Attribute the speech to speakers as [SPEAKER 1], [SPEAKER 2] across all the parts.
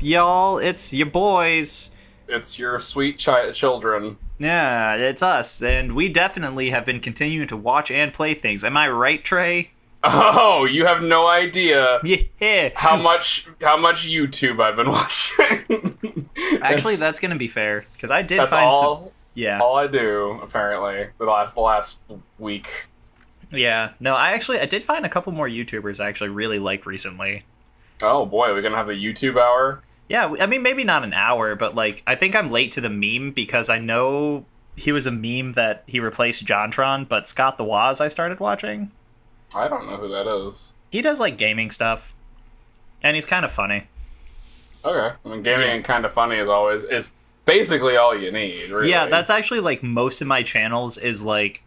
[SPEAKER 1] y'all? It's your boys.
[SPEAKER 2] It's your sweet children.
[SPEAKER 1] Yeah, it's us, and we definitely have been continuing to watch and play things. Am I right, Trey?
[SPEAKER 2] Oh, you have no idea
[SPEAKER 1] Yeah.
[SPEAKER 2] how much YouTube I've been watching.
[SPEAKER 1] Actually, that's gonna be fair because I did
[SPEAKER 2] That's
[SPEAKER 1] find
[SPEAKER 2] all.
[SPEAKER 1] some. Yeah.
[SPEAKER 2] All I do apparently the last week.
[SPEAKER 1] Yeah. No, I did find a couple more YouTubers I actually really like recently.
[SPEAKER 2] Oh boy, we're gonna have a YouTube hour.
[SPEAKER 1] Yeah, I mean, maybe not an hour, but, like, I think I'm late to the meme because I know he was a meme that he replaced JonTron, but Scott the Woz I started watching.
[SPEAKER 2] I don't know who that is.
[SPEAKER 1] He does, like, gaming stuff, and he's kind of funny.
[SPEAKER 2] Okay. I mean, gaming and kind of funny is basically all you need, really.
[SPEAKER 1] Yeah, that's actually, like, most of my channels is, like...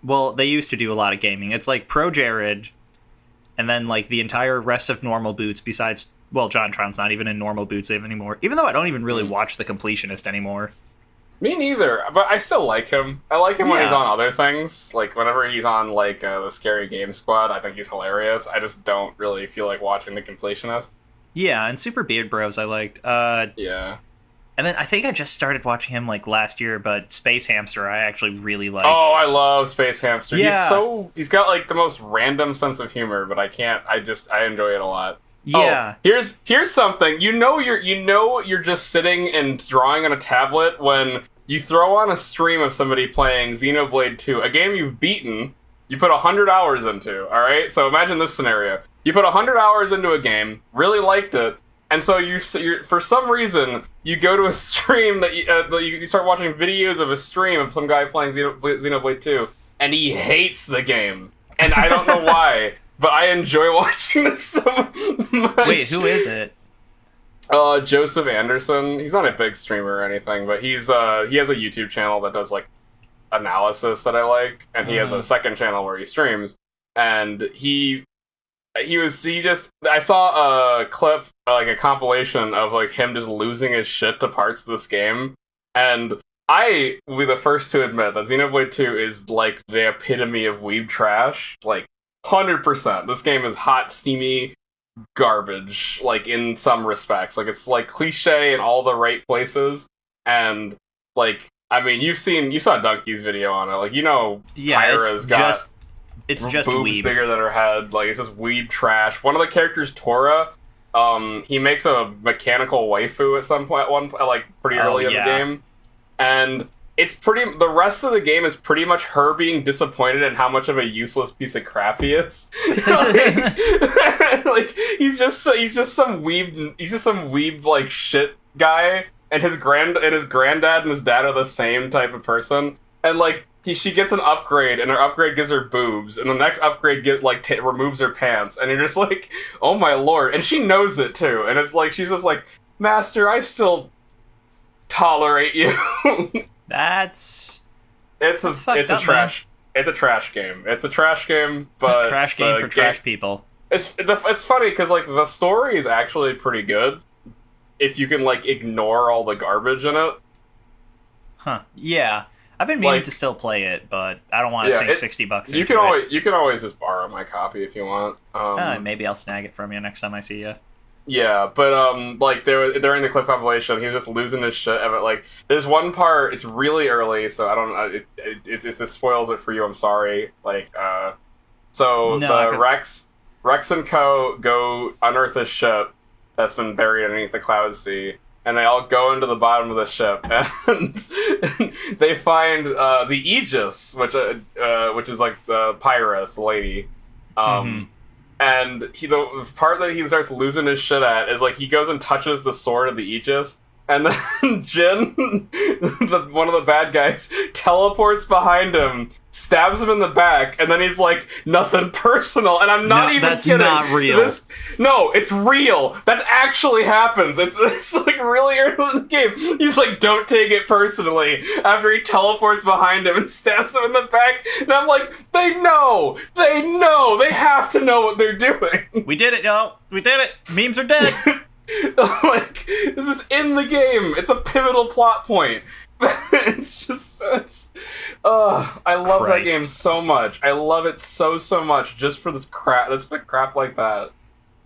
[SPEAKER 1] Well, they used to do a lot of gaming. It's, like, Pro Jared, and then, like, the entire rest of Normal Boots besides... Well, JonTron's not even in Normal Boots anymore. Even though I don't even really watch The Completionist anymore.
[SPEAKER 2] Me neither, but I still like him. I like him when he's on other things. Like, whenever he's on, like, the Scary Game Squad, I think he's hilarious. I just don't really feel like watching The Completionist.
[SPEAKER 1] Yeah, and Super Beard Bros I liked.
[SPEAKER 2] Yeah.
[SPEAKER 1] And then I think I just started watching him, like, last year, but Space Hamster I actually really like.
[SPEAKER 2] Oh, I love Space Hamster.
[SPEAKER 1] Yeah.
[SPEAKER 2] He's got, like, the most random sense of humor, but I enjoy it a lot.
[SPEAKER 1] Yeah.
[SPEAKER 2] Oh, here's something. You're just sitting and drawing on a tablet when you throw on a stream of somebody playing Xenoblade 2, a game you've beaten, you put 100 hours into, alright? So imagine this scenario. You put 100 hours into a game, really liked it, and so you're for some reason, you go to a stream that you start watching videos of a stream of some guy playing Xenoblade 2, and he hates the game. And I don't know why. But I enjoy watching this so much.
[SPEAKER 1] Wait, who is it?
[SPEAKER 2] Joseph Anderson. He's not a big streamer or anything, but he has a YouTube channel that does, like, analysis that I like, and he has a second channel where he streams. And I saw a clip, like a compilation of, like, him just losing his shit to parts of this game, and I will be the first to admit that Xenoblade 2 is, like, the epitome of weeb trash. Like, 100%. This game is hot, steamy garbage, like, in some respects. Like, it's, like, cliche in all the right places, and, like, I mean, you saw Donkey's video on it, like, Pyra's got
[SPEAKER 1] it's just
[SPEAKER 2] boobs
[SPEAKER 1] weeb.
[SPEAKER 2] bigger than her head, like, it's just weeb trash. One of the characters, Tora, he makes a mechanical waifu at some point, like, pretty early in the game, and the rest of the game is pretty much her being disappointed in how much of a useless piece of crap he is. like he's just some weeb like shit guy, and his granddad and his dad are the same type of person, and like she gets an upgrade, and her upgrade gives her boobs, and the next upgrade removes her pants, and you're just like, oh my lord, and she knows it too, and it's like she's just like, Master, I still tolerate you.
[SPEAKER 1] It's
[SPEAKER 2] a trash game. It's a trash game, but
[SPEAKER 1] trash game for trash people.
[SPEAKER 2] It's funny because, like, the story is actually pretty good if you can, like, ignore all the garbage in it.
[SPEAKER 1] Huh. Yeah. I've been meaning to still play it, but I don't want to sink $60 into it.
[SPEAKER 2] You can always just borrow my copy if you want.
[SPEAKER 1] Maybe I'll snag it from you next time I see you.
[SPEAKER 2] Yeah, but like during the clip compilation, he was just losing his shit. Like, there's one part, it's really early, so I don't. If this spoils it for you, I'm sorry. Like, Rex and Co. go unearth a ship that's been buried underneath the Cloud Sea, and they all go into the bottom of the ship, and they find the Aegis, which is like the Pyrus lady. And the part that he starts losing his shit at is, like, he goes and touches the sword of the Aegis, and then Jin, one of the bad guys, teleports behind him, stabs him in the back, and then he's like, nothing personal, and I'm not even kidding.
[SPEAKER 1] That's not real.
[SPEAKER 2] No, it's real. That actually happens. It's like really early in the game. He's like, don't take it personally, after he teleports behind him and stabs him in the back, and I'm like, they know, they have to know what they're doing.
[SPEAKER 1] We did it, y'all. We did it. Memes are dead.
[SPEAKER 2] Like, this is in the game. It's a pivotal plot point. It's just, I love that game so much. I love it so much just for this crap like that.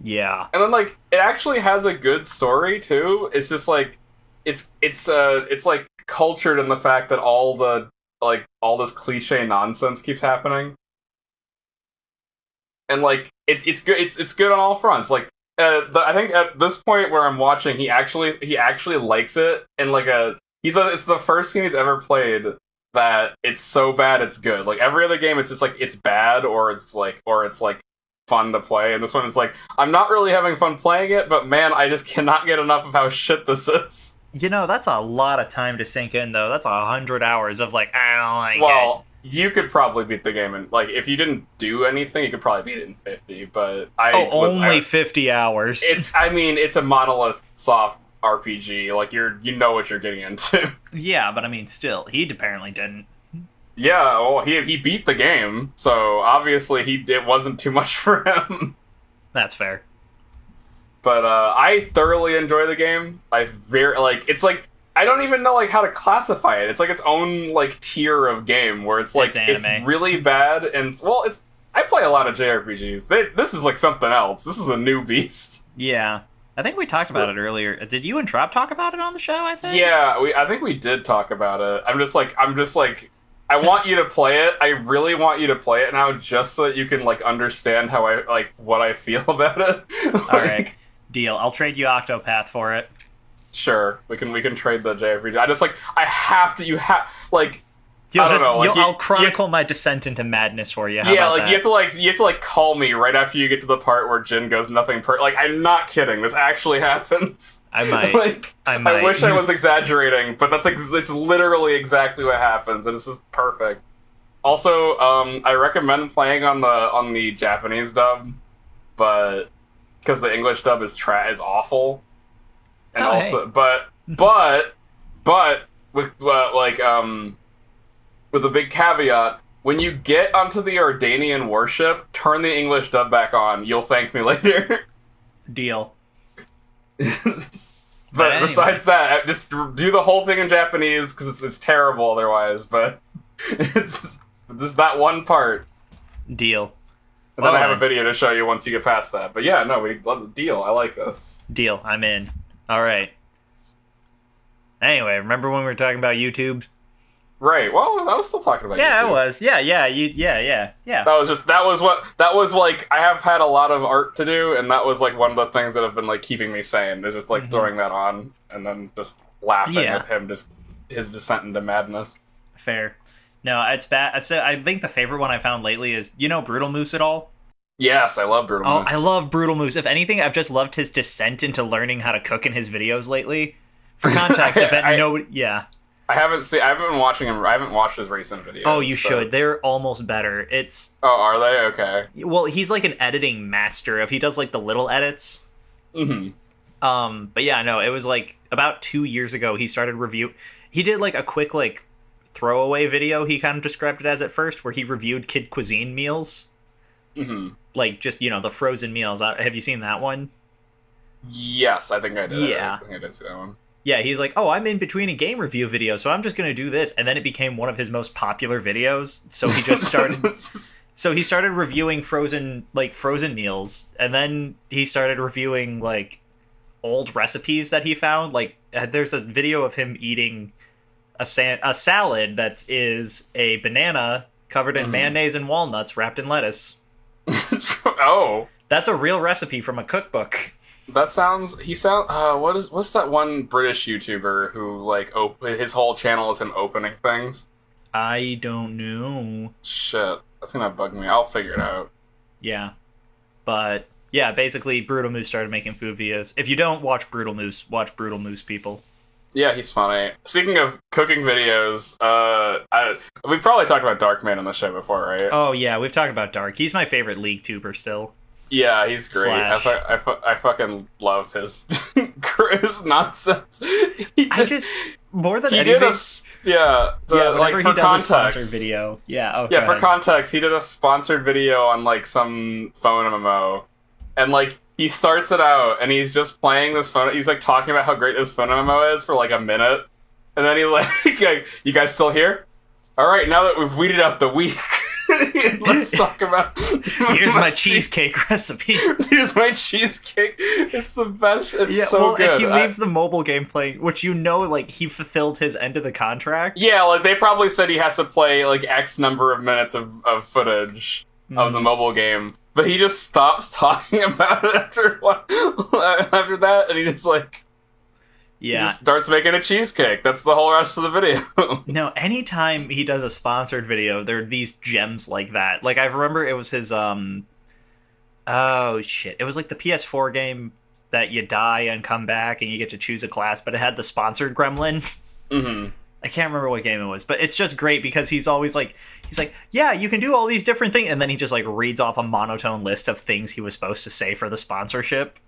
[SPEAKER 1] Yeah.
[SPEAKER 2] And then like it actually has a good story too. It's just like it's like cultured in the fact that all this cliche nonsense keeps happening. And like it's good it's good on all fronts. Like I think at this point where I'm watching, he actually likes it, and like it's the first game he's ever played that it's so bad it's good. Like every other game, it's just like it's bad or it's like fun to play, and this one is like I'm not really having fun playing it, but man, I just cannot get enough of how shit this is.
[SPEAKER 1] You know, that's a lot of time to sink in, though. That's 100 hours of like, I don't like it.
[SPEAKER 2] Well, you could probably beat the game in, like, if you didn't do anything, you could probably beat it in 50, but
[SPEAKER 1] only 50 hours.
[SPEAKER 2] It's a Monolith soft RPG. Like, you know what you're getting into.
[SPEAKER 1] Yeah, but I mean, still, he apparently didn't.
[SPEAKER 2] Yeah, well, he beat the game, so obviously it wasn't too much for him.
[SPEAKER 1] That's fair.
[SPEAKER 2] But I thoroughly enjoy the game. It's like I don't even know like how to classify it. It's like its own like tier of game where it's like it's really bad, and well, I play a lot of JRPGs. This is like something else. This is a new beast.
[SPEAKER 1] Yeah. I think we talked about it earlier. Did you and Trop talk about it on the show, I think?
[SPEAKER 2] Yeah, I think we did talk about it. I'm just like I want you to play it. I really want you to play it now, just so that you can like understand how I like what I feel about it.
[SPEAKER 1] All right, deal. I'll trade you Octopath for it.
[SPEAKER 2] Sure, we can trade the JRPG. I have to. You have like.
[SPEAKER 1] I'll chronicle my descent into madness for you. How about that?
[SPEAKER 2] you have to call me right after you get to the part where Jin goes nothing like I'm not kidding. This actually happens.
[SPEAKER 1] I might.
[SPEAKER 2] I wish I was exaggerating, but it's literally exactly what happens, and it's just perfect. Also, I recommend playing on the Japanese dub, but because the English dub is awful, and but with with a big caveat, when you get onto the Ordanian warship, turn the English dub back on. You'll thank me later.
[SPEAKER 1] Deal.
[SPEAKER 2] But anyway. Besides that, just do the whole thing in Japanese, because it's terrible otherwise, but it's just that one part.
[SPEAKER 1] Deal.
[SPEAKER 2] And then I have a video to show you once you get past that. But yeah, no, deal. I like this.
[SPEAKER 1] Deal. I'm in. All right. Anyway, remember when we were talking about YouTube?
[SPEAKER 2] Right. Well, I was still talking about.
[SPEAKER 1] Yeah,
[SPEAKER 2] YouTube.
[SPEAKER 1] I was. Yeah.
[SPEAKER 2] That was like I have had a lot of art to do, and that was like one of the things that have been like keeping me sane. Is just like throwing that on and then just laughing at him, just his descent into madness.
[SPEAKER 1] Fair. No, it's bad. So I think the favorite one I found lately is Brutal Moose at all.
[SPEAKER 2] Yes, I love Brutal Moose.
[SPEAKER 1] I love Brutal Moose. If anything, I've just loved his descent into learning how to cook in his videos lately. For context, I haven't watched his recent videos. Oh, you should. They're almost better.
[SPEAKER 2] Oh, are they? Okay.
[SPEAKER 1] Well, he's like an editing master. If he does like the little edits.
[SPEAKER 2] Mm-hmm.
[SPEAKER 1] But yeah, no, it was like about 2 years ago he started he did like a quick like throwaway video, he kind of described it as at first, where he reviewed kid cuisine meals.
[SPEAKER 2] Mm-hmm.
[SPEAKER 1] Like just, the frozen meals. Have you seen that one?
[SPEAKER 2] Yes, I think I did.
[SPEAKER 1] Yeah.
[SPEAKER 2] I think I did see that one.
[SPEAKER 1] Yeah, he's like, oh, I'm in between a game review video, so I'm just going to do this. And then it became one of his most popular videos. So he just started... So he started reviewing frozen meals. And then he started reviewing, like, old recipes that he found. Like, there's a video of him eating a salad that is a banana covered in mayonnaise and walnuts wrapped in lettuce.
[SPEAKER 2] Oh.
[SPEAKER 1] That's a real recipe from a cookbook.
[SPEAKER 2] That sounds. What's that one British YouTuber who like his whole channel is him opening things?
[SPEAKER 1] I don't know.
[SPEAKER 2] Shit, that's gonna bug me. I'll figure it out.
[SPEAKER 1] Yeah, but yeah, basically, Brutal Moose started making food videos. If you don't watch Brutal Moose, watch Brutal Moose, people. Yeah,
[SPEAKER 2] he's funny. Speaking of cooking videos, we've probably talked about Darkman on the show before, right?
[SPEAKER 1] Oh yeah, we've talked about Dark. He's my favorite League tuber still.
[SPEAKER 2] Yeah, he's great. I fucking love his nonsense.
[SPEAKER 1] More than anything.
[SPEAKER 2] Like for context,
[SPEAKER 1] sponsored video. Yeah.
[SPEAKER 2] Yeah, for context, he did a sponsored video on like some phone MMO, and like he starts it out and he's just playing this phone. He's like talking about how great this phone MMO is for like a minute, and then he's like, "You guys still here? All right, now that we've weeded out the weak." Let's talk about.
[SPEAKER 1] Here's my cheesecake recipe.
[SPEAKER 2] Here's my cheesecake. It's the best. It's so good.
[SPEAKER 1] And he leaves the mobile game playing, which like he fulfilled his end of the contract.
[SPEAKER 2] Yeah, like they probably said he has to play like X number of minutes of footage of the mobile game, but he just stops talking about it after that, and he just like.
[SPEAKER 1] Yeah.
[SPEAKER 2] He just starts making a cheesecake. That's the whole rest of the video.
[SPEAKER 1] No, anytime he does a sponsored video, there are these gems like that. Like, I remember it was his, oh, shit. It was like the PS4 game that you die and come back and you get to choose a class, but it had the sponsored gremlin.
[SPEAKER 2] Mm-hmm.
[SPEAKER 1] I can't remember what game it was, but it's just great because he's always like, yeah, you can do all these different things, and then he just, like, reads off a monotone list of things he was supposed to say for the sponsorship.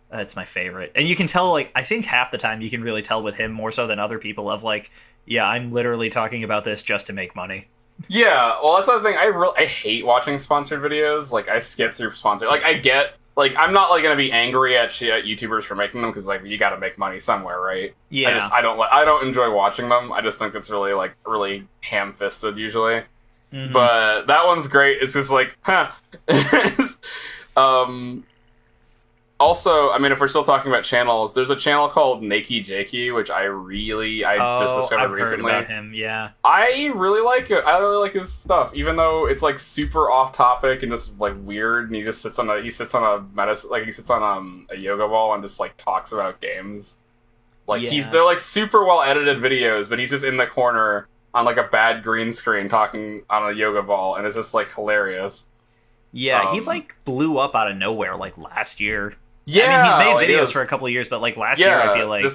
[SPEAKER 1] That's my favorite. And you can tell, like, I think half the time you can really tell with him more so than other people of, like, yeah, I'm literally talking about this just to make money.
[SPEAKER 2] Yeah, well, that's the thing. I hate watching sponsored videos. Like, I skip through sponsored. Like, I get, like, I'm not, like, gonna be angry at YouTubers for making them, because, like, you gotta make money somewhere, right?
[SPEAKER 1] Yeah.
[SPEAKER 2] I don't enjoy watching them. I just think it's really, like, really ham-fisted, usually. Mm-hmm. But that one's great. It's just like, huh. Also, I mean, if we're still talking about channels, there's a channel called Nakey Jakey, which I just discovered recently.
[SPEAKER 1] Heard about him, yeah.
[SPEAKER 2] I really like it. I really like his stuff, even though it's like super off topic and just like weird. And he just sits on a yoga ball and just like talks about games. Like they're like super well edited videos, but he's just in the corner on like a bad green screen talking on a yoga ball, and it's just like hilarious.
[SPEAKER 1] Yeah, he like blew up out of nowhere like last year.
[SPEAKER 2] Yeah,
[SPEAKER 1] I mean, he's made videos for a couple of years, but like last year, I feel like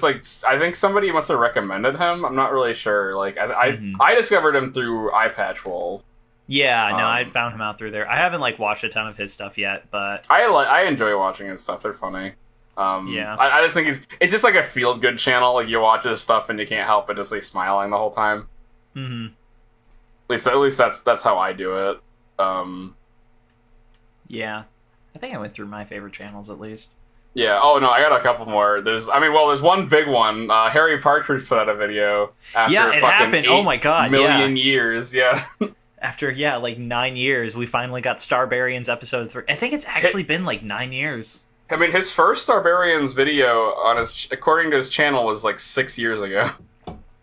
[SPEAKER 2] I think somebody must have recommended him. I'm not really sure. Like I discovered him through iPatch Wolf.
[SPEAKER 1] Yeah, no, I found him out through there. I haven't like watched a ton of his stuff yet, but
[SPEAKER 2] I enjoy watching his stuff. They're funny.
[SPEAKER 1] Yeah,
[SPEAKER 2] I just think it's just like a feel good channel. Like you watch his stuff and you can't help but just like smiling the whole time.
[SPEAKER 1] Mm-hmm.
[SPEAKER 2] At least that's how I do it.
[SPEAKER 1] Yeah, I think I went through my favorite channels at least.
[SPEAKER 2] Yeah. Oh no, I got a couple more. There's one big one. Harry Partridge put out a video. After
[SPEAKER 1] it happened. Oh my god,
[SPEAKER 2] million years. Yeah.
[SPEAKER 1] After like 9 years, we finally got Starbarians episode 3. I think it's actually been like 9 years.
[SPEAKER 2] I mean, his first Starbarians video according to his channel was like 6 years ago.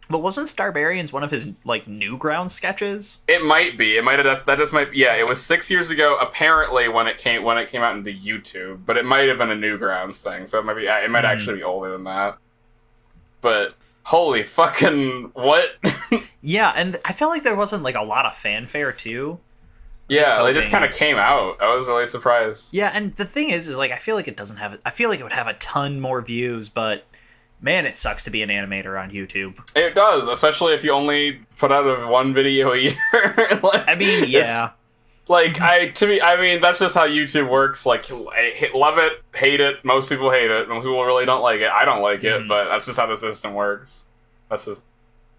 [SPEAKER 1] But wasn't Starbarians one of his like Newgrounds sketches?
[SPEAKER 2] It might be. It might have. That just might. Yeah, it was 6 years ago. Apparently, when it came out into YouTube, but it might have been a Newgrounds thing. So it might be. It might actually be older than that. But holy fucking what?
[SPEAKER 1] Yeah, and I felt like there wasn't like a lot of fanfare too.
[SPEAKER 2] Yeah, they just kind of came out. I was really surprised.
[SPEAKER 1] Yeah, and the thing is like I feel like it doesn't have. I feel like it would have a ton more views, but. Man, it sucks to be an animator on YouTube.
[SPEAKER 2] It does, especially if you only put out one video a year.
[SPEAKER 1] Like, I mean, yeah.
[SPEAKER 2] Like that's just how YouTube works. Like, I love it, hate it. Most people hate it. Most people really don't like it. I don't like it, but that's just how the system works. That's just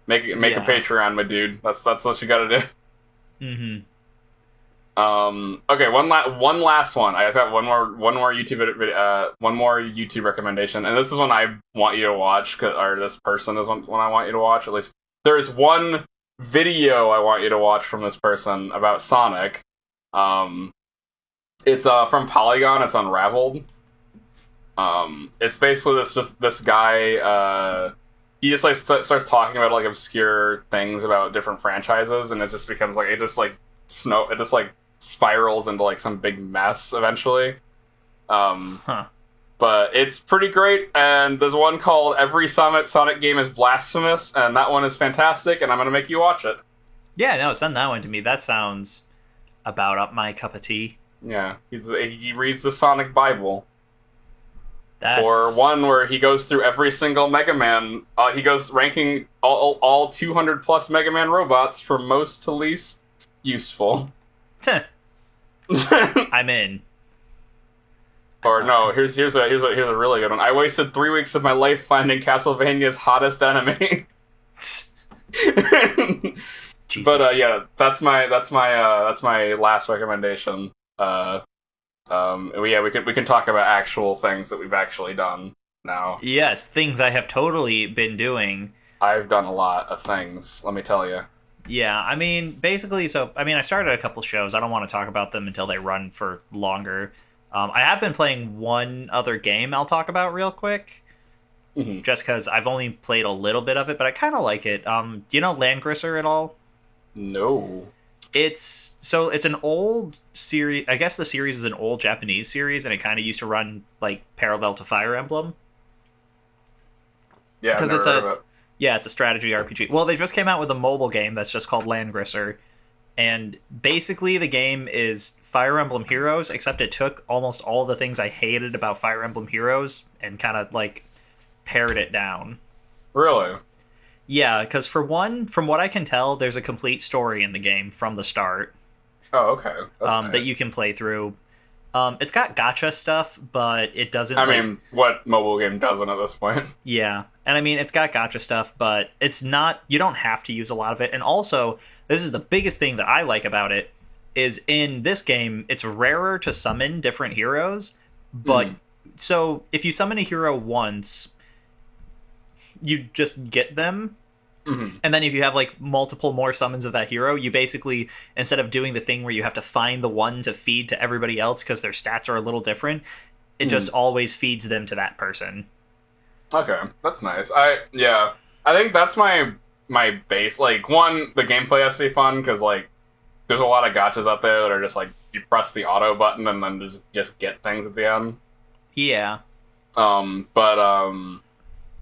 [SPEAKER 2] make a Patreon, my dude. That's what you gotta do.
[SPEAKER 1] Mm-hmm.
[SPEAKER 2] Okay, one last one. I just got one more YouTube recommendation, and this is one I want you to watch, or this person is one I want you to watch. At least there's one video I want you to watch from this person about Sonic. It's from Polygon. It's Unraveled. It's basically this guy. He just like starts talking about like obscure things about different franchises, and it just becomes like it just spirals into like some big mess eventually. But it's pretty great, and there's one called Every Sonic Game is Blasphemous, and that one is fantastic, and I'm gonna make you watch it.
[SPEAKER 1] Yeah, no, send that one to me. That sounds about up my cup of tea.
[SPEAKER 2] Yeah, he reads the Sonic Bible.
[SPEAKER 1] That's...
[SPEAKER 2] Or one where he goes through every single Mega Man. He goes ranking all 200 plus Mega Man robots from most to least useful.
[SPEAKER 1] I'm in.
[SPEAKER 2] Or no, here's a really good one. I wasted 3 weeks of my life finding Castlevania's hottest enemy.
[SPEAKER 1] Jesus.
[SPEAKER 2] But yeah, that's my last recommendation. We can talk about actual things that we've actually done now.
[SPEAKER 1] Yes, things I have totally been doing.
[SPEAKER 2] I've done a lot of things, let me tell you.
[SPEAKER 1] Yeah, I mean, basically, so I mean, I started a couple shows. I don't want to talk about them until they run for longer. I have been playing one other game I'll talk about real quick,
[SPEAKER 2] Hmm.
[SPEAKER 1] just because I've only played a little bit of it, but I kind of like it. Do you know Landgrisser at all?
[SPEAKER 2] No.
[SPEAKER 1] It's an old series. I guess the series is an old Japanese series, and it kind of used to run like parallel to Fire Emblem
[SPEAKER 2] Yeah, I've
[SPEAKER 1] because
[SPEAKER 2] never
[SPEAKER 1] it's
[SPEAKER 2] heard of
[SPEAKER 1] a
[SPEAKER 2] it.
[SPEAKER 1] yeah, it's a strategy RPG. Well, they just came out with a mobile game that's just called Landgrisser, and basically the game is Fire Emblem Heroes, except it took almost all the things I hated about Fire Emblem Heroes and kind of like pared it down.
[SPEAKER 2] Really?
[SPEAKER 1] Yeah, because for one, from what I can tell, there's a complete story in the game from the start
[SPEAKER 2] Oh, okay. That's
[SPEAKER 1] that
[SPEAKER 2] nice.
[SPEAKER 1] you can play through. It's got gotcha stuff, but it doesn't
[SPEAKER 2] I
[SPEAKER 1] like
[SPEAKER 2] mean, what mobile game doesn't at this point?
[SPEAKER 1] yeah. And I mean, it's got gotcha stuff, but it's not. You don't have to use a lot of it. And also, this is the biggest thing that I like about it is in this game, it's rarer to summon different heroes, but
[SPEAKER 2] Mhm.
[SPEAKER 1] so if you summon a hero once, you just get them.
[SPEAKER 2] Mhm.
[SPEAKER 1] And then if you have like multiple more summons of that hero, you basically, instead of doing the thing where you have to find the one to feed to everybody else because their stats are a little different, it just
[SPEAKER 2] Mhm.
[SPEAKER 1] always feeds them to that person.
[SPEAKER 2] Okay, that's nice. I think that's my base. Like, one, the gameplay has to be fun because like there's a lot of gotchas out there that are just like you press the auto button and then just get things at the end.
[SPEAKER 1] Yeah.
[SPEAKER 2] But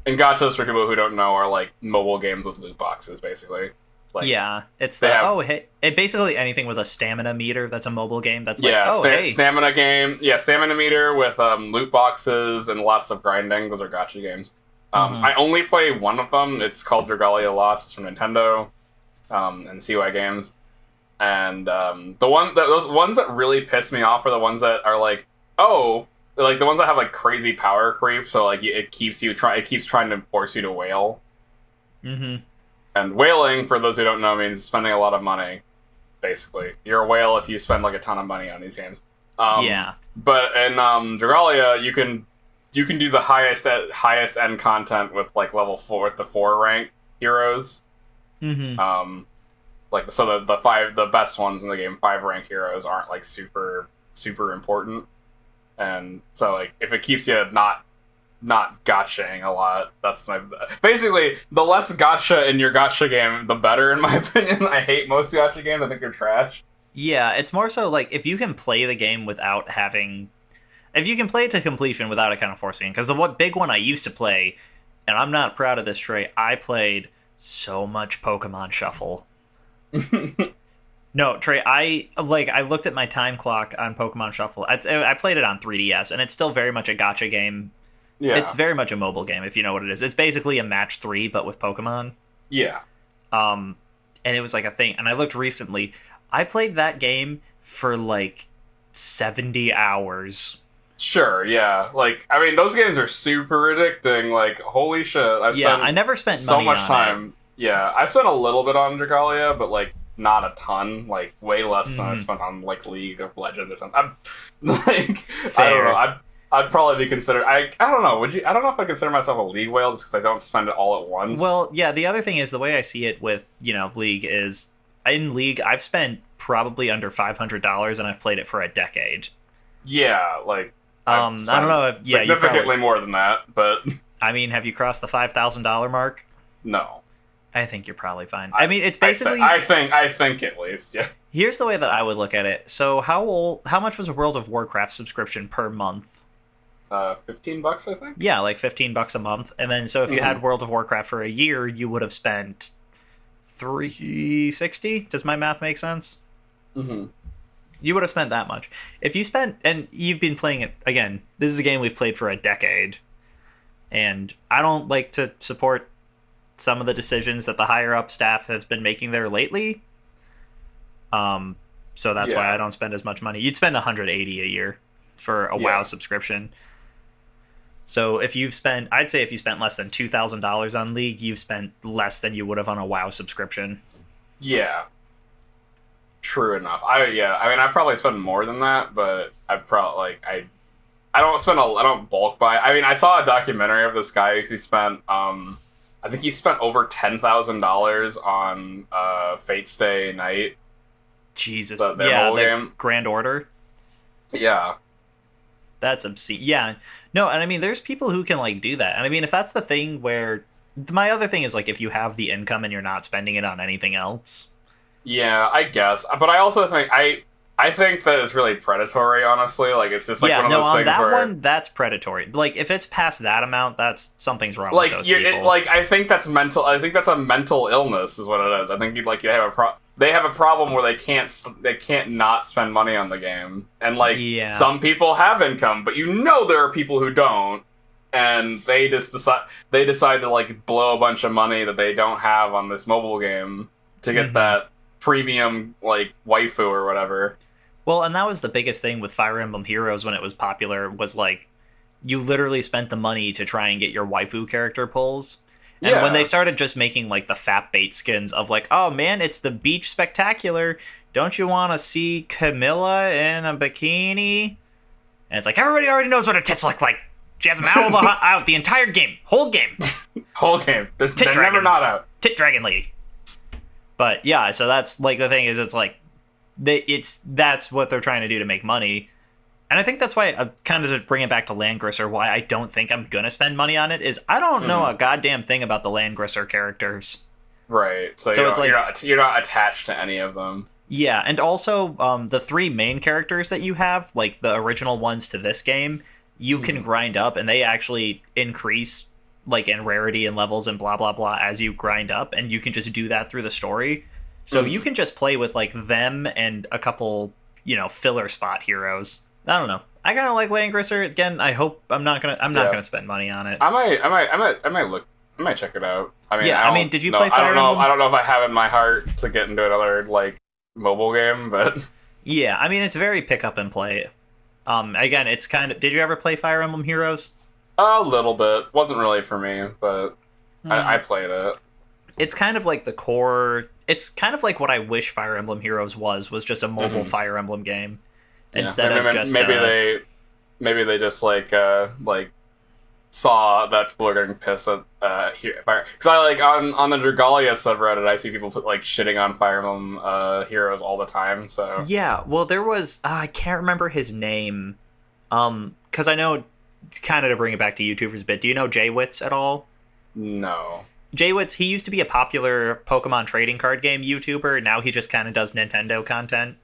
[SPEAKER 2] and gotchas for people who don't know are like mobile games with loot boxes, basically. Like
[SPEAKER 1] Yeah, it's
[SPEAKER 2] they
[SPEAKER 1] the
[SPEAKER 2] have
[SPEAKER 1] hey, it basically anything with a stamina meter that's a mobile game that's like,
[SPEAKER 2] yeah,
[SPEAKER 1] oh hey,
[SPEAKER 2] stamina game. Yeah, stamina meter with loot boxes and lots of grinding. Those are gotcha games.
[SPEAKER 1] hmm
[SPEAKER 2] I only play one of them. It's called Dragalia Lost. It's from Nintendo and CY Games. And those ones that really piss me off are the ones that are like, oh, like the ones that have like crazy power creep. So like it keeps trying to force you to wail.
[SPEAKER 1] hmm
[SPEAKER 2] And whaling, for those who don't know, means spending a lot of money. Basically, you're a whale if you spend like a ton of money on these games.
[SPEAKER 1] yeah,
[SPEAKER 2] But in Dragalia, you can do the highest end content with like level 4 with the 4 rank heroes.
[SPEAKER 1] hmm
[SPEAKER 2] Like so the best ones in the game 5 rank heroes aren't like super important, and so like if it keeps you not gotchaing a lot, that's my basically the less gotcha in your gotcha game the better in my opinion. I hate most gotcha games. I think they're trash.
[SPEAKER 1] yeah. It's more so like if you can play the game without having, if you can play it to completion without it kind of forcing. Because the what big one I used to play, and I'm not proud of this, Trey. I played so much Pokemon Shuffle. No, Trey, I looked at my time clock on Pokemon Shuffle. I played it on 3DS, and it's still very much a gotcha game. It's
[SPEAKER 2] Yeah,
[SPEAKER 1] very much a mobile game, if you know what it is. It's basically a match 3, but with Pokemon.
[SPEAKER 2] yeah,
[SPEAKER 1] Um, and it was like a thing. And I looked recently. I played that game for like 70 hours.
[SPEAKER 2] sure, yeah. Like I mean, those games are super addicting. Like holy shit, I've
[SPEAKER 1] Yeah,
[SPEAKER 2] spent
[SPEAKER 1] I never spent
[SPEAKER 2] so
[SPEAKER 1] money
[SPEAKER 2] much
[SPEAKER 1] on it.
[SPEAKER 2] time. Yeah, I spent a little bit on Dragalia, but like not a ton. Like way less than I
[SPEAKER 1] Mhm.
[SPEAKER 2] spent on like League of Legends or something. I'm like I don't know.
[SPEAKER 1] Fair.
[SPEAKER 2] I'd probably be considered. I don't know. Would you? I don't know if I consider myself a League whale just because I don't spend it all at once.
[SPEAKER 1] Well, yeah, the other thing is the way I see it with, League is in League, I've spent probably under $500 and I've played it for a decade.
[SPEAKER 2] Yeah, like I've
[SPEAKER 1] I don't
[SPEAKER 2] spent
[SPEAKER 1] know if, yeah, you
[SPEAKER 2] significantly
[SPEAKER 1] probably,
[SPEAKER 2] more than that, but
[SPEAKER 1] I mean, have you crossed the $5,000 mark?
[SPEAKER 2] no.
[SPEAKER 1] I think you're probably fine. I mean, it's
[SPEAKER 2] I,
[SPEAKER 1] basically,
[SPEAKER 2] I think at least yeah.
[SPEAKER 1] here's the way that I would look at it. So, how much was a World of Warcraft subscription per month?
[SPEAKER 2] $15 I think.
[SPEAKER 1] Yeah, like $15 a month. And then, so if you had World of Warcraft for a year, you would have spent 360. Does my math make sense?
[SPEAKER 2] Mm-hmm.
[SPEAKER 1] You would have spent that much. If you spent, and you've been playing it, again, this is a game we've played for a decade. And I don't like to support some of the decisions that the higher up staff has been making there lately. So that's why
[SPEAKER 2] Yeah.
[SPEAKER 1] I don't spend as much money. You'd spend 180 a year for a
[SPEAKER 2] Yeah.
[SPEAKER 1] WoW subscription. So if you've spent, I'd say if you spent less than $2,000 on League, you've spent less than you would have on a WoW subscription.
[SPEAKER 2] Yeah. True enough. I mean I probably spend more than that, but I probably like I don't bulk buy. I mean I saw a documentary of this guy who spent I think he spent over $10,000 on Fate Stay Night.
[SPEAKER 1] Jesus.
[SPEAKER 2] Mobile game.
[SPEAKER 1] Grand Order.
[SPEAKER 2] Yeah.
[SPEAKER 1] That's obscene. Yeah. No, and I mean, there's people who can, like, do that. And I mean, if that's the thing where... My other thing is, like, if you have the income and you're not spending it on anything else.
[SPEAKER 2] Yeah, I guess. But I also think... I think that it's really predatory, honestly. Like, it's just, like, one of those things
[SPEAKER 1] that
[SPEAKER 2] where...
[SPEAKER 1] one, that's predatory. Like, if it's past that amount, something's wrong
[SPEAKER 2] like,
[SPEAKER 1] with those people.
[SPEAKER 2] Like, I think that's mental... I think that's a mental illness, is what it is. I think, like, they have a problem where they can't not spend money on the game. And, like, some people have income, but you know there are people who don't. And they just decide to, like, blow a bunch of money that they don't have on this mobile game to get that premium, like, waifu or whatever.
[SPEAKER 1] Well, and that was the biggest thing with Fire Emblem Heroes when it was popular, was, like, you literally spent the money to try and get your waifu character pulls. And when they started just making, like, the fat bait skins of, like, oh, man, it's the beach spectacular. Don't you want to see Camilla in a bikini? And it's like, everybody already knows what her tits look like. She has them out the entire game. Whole game.
[SPEAKER 2] Whole game. They're never not out.
[SPEAKER 1] Tit dragon lady. But, yeah, so that's, like, the thing is, it's like, that's what they're trying to do to make money. And I think that's why, kind of to bring it back to Landgrisser, why I don't think I'm going to spend money on it, is I don't know a goddamn thing about the Landgrisser characters.
[SPEAKER 2] Right. So it's like, you're not attached to any of them. Yeah,
[SPEAKER 1] and also, the 3 main characters that you have, like the original ones to this game, you can grind up, and they actually increase, like, in rarity and levels and blah, blah, blah, as you grind up, and you can just do that through the story. So you can just play with, like, them and a couple, filler spot heroes. I don't know. I kind of like Landgrisser. Again, I hope I'm not gonna spend money on it.
[SPEAKER 2] I might check it out.
[SPEAKER 1] I mean, did you play Fire Emblem?
[SPEAKER 2] I don't know if I have in my heart to get into another, like, mobile game, but
[SPEAKER 1] yeah, I mean, it's very pick up and play. Again, it's kind of. Did you ever play Fire Emblem Heroes?
[SPEAKER 2] A little bit. Wasn't really for me, but I played it.
[SPEAKER 1] It's kind of like the core. It's kind of like what I wish Fire Emblem Heroes was just a mobile Fire Emblem game. Instead of just
[SPEAKER 2] maybe they just like saw that people are getting pissed at Fire, because I like on the Dragalia subreddit I see people like shitting on Fire Emblem Heroes all the time. So
[SPEAKER 1] yeah, well there was I can't remember his name, because I know, kind of to bring it back to YouTubers a bit. Do you know Jwits at all?
[SPEAKER 2] No.
[SPEAKER 1] Jwits, he used to be a popular Pokemon trading card game YouTuber. Now he just kind of does Nintendo content.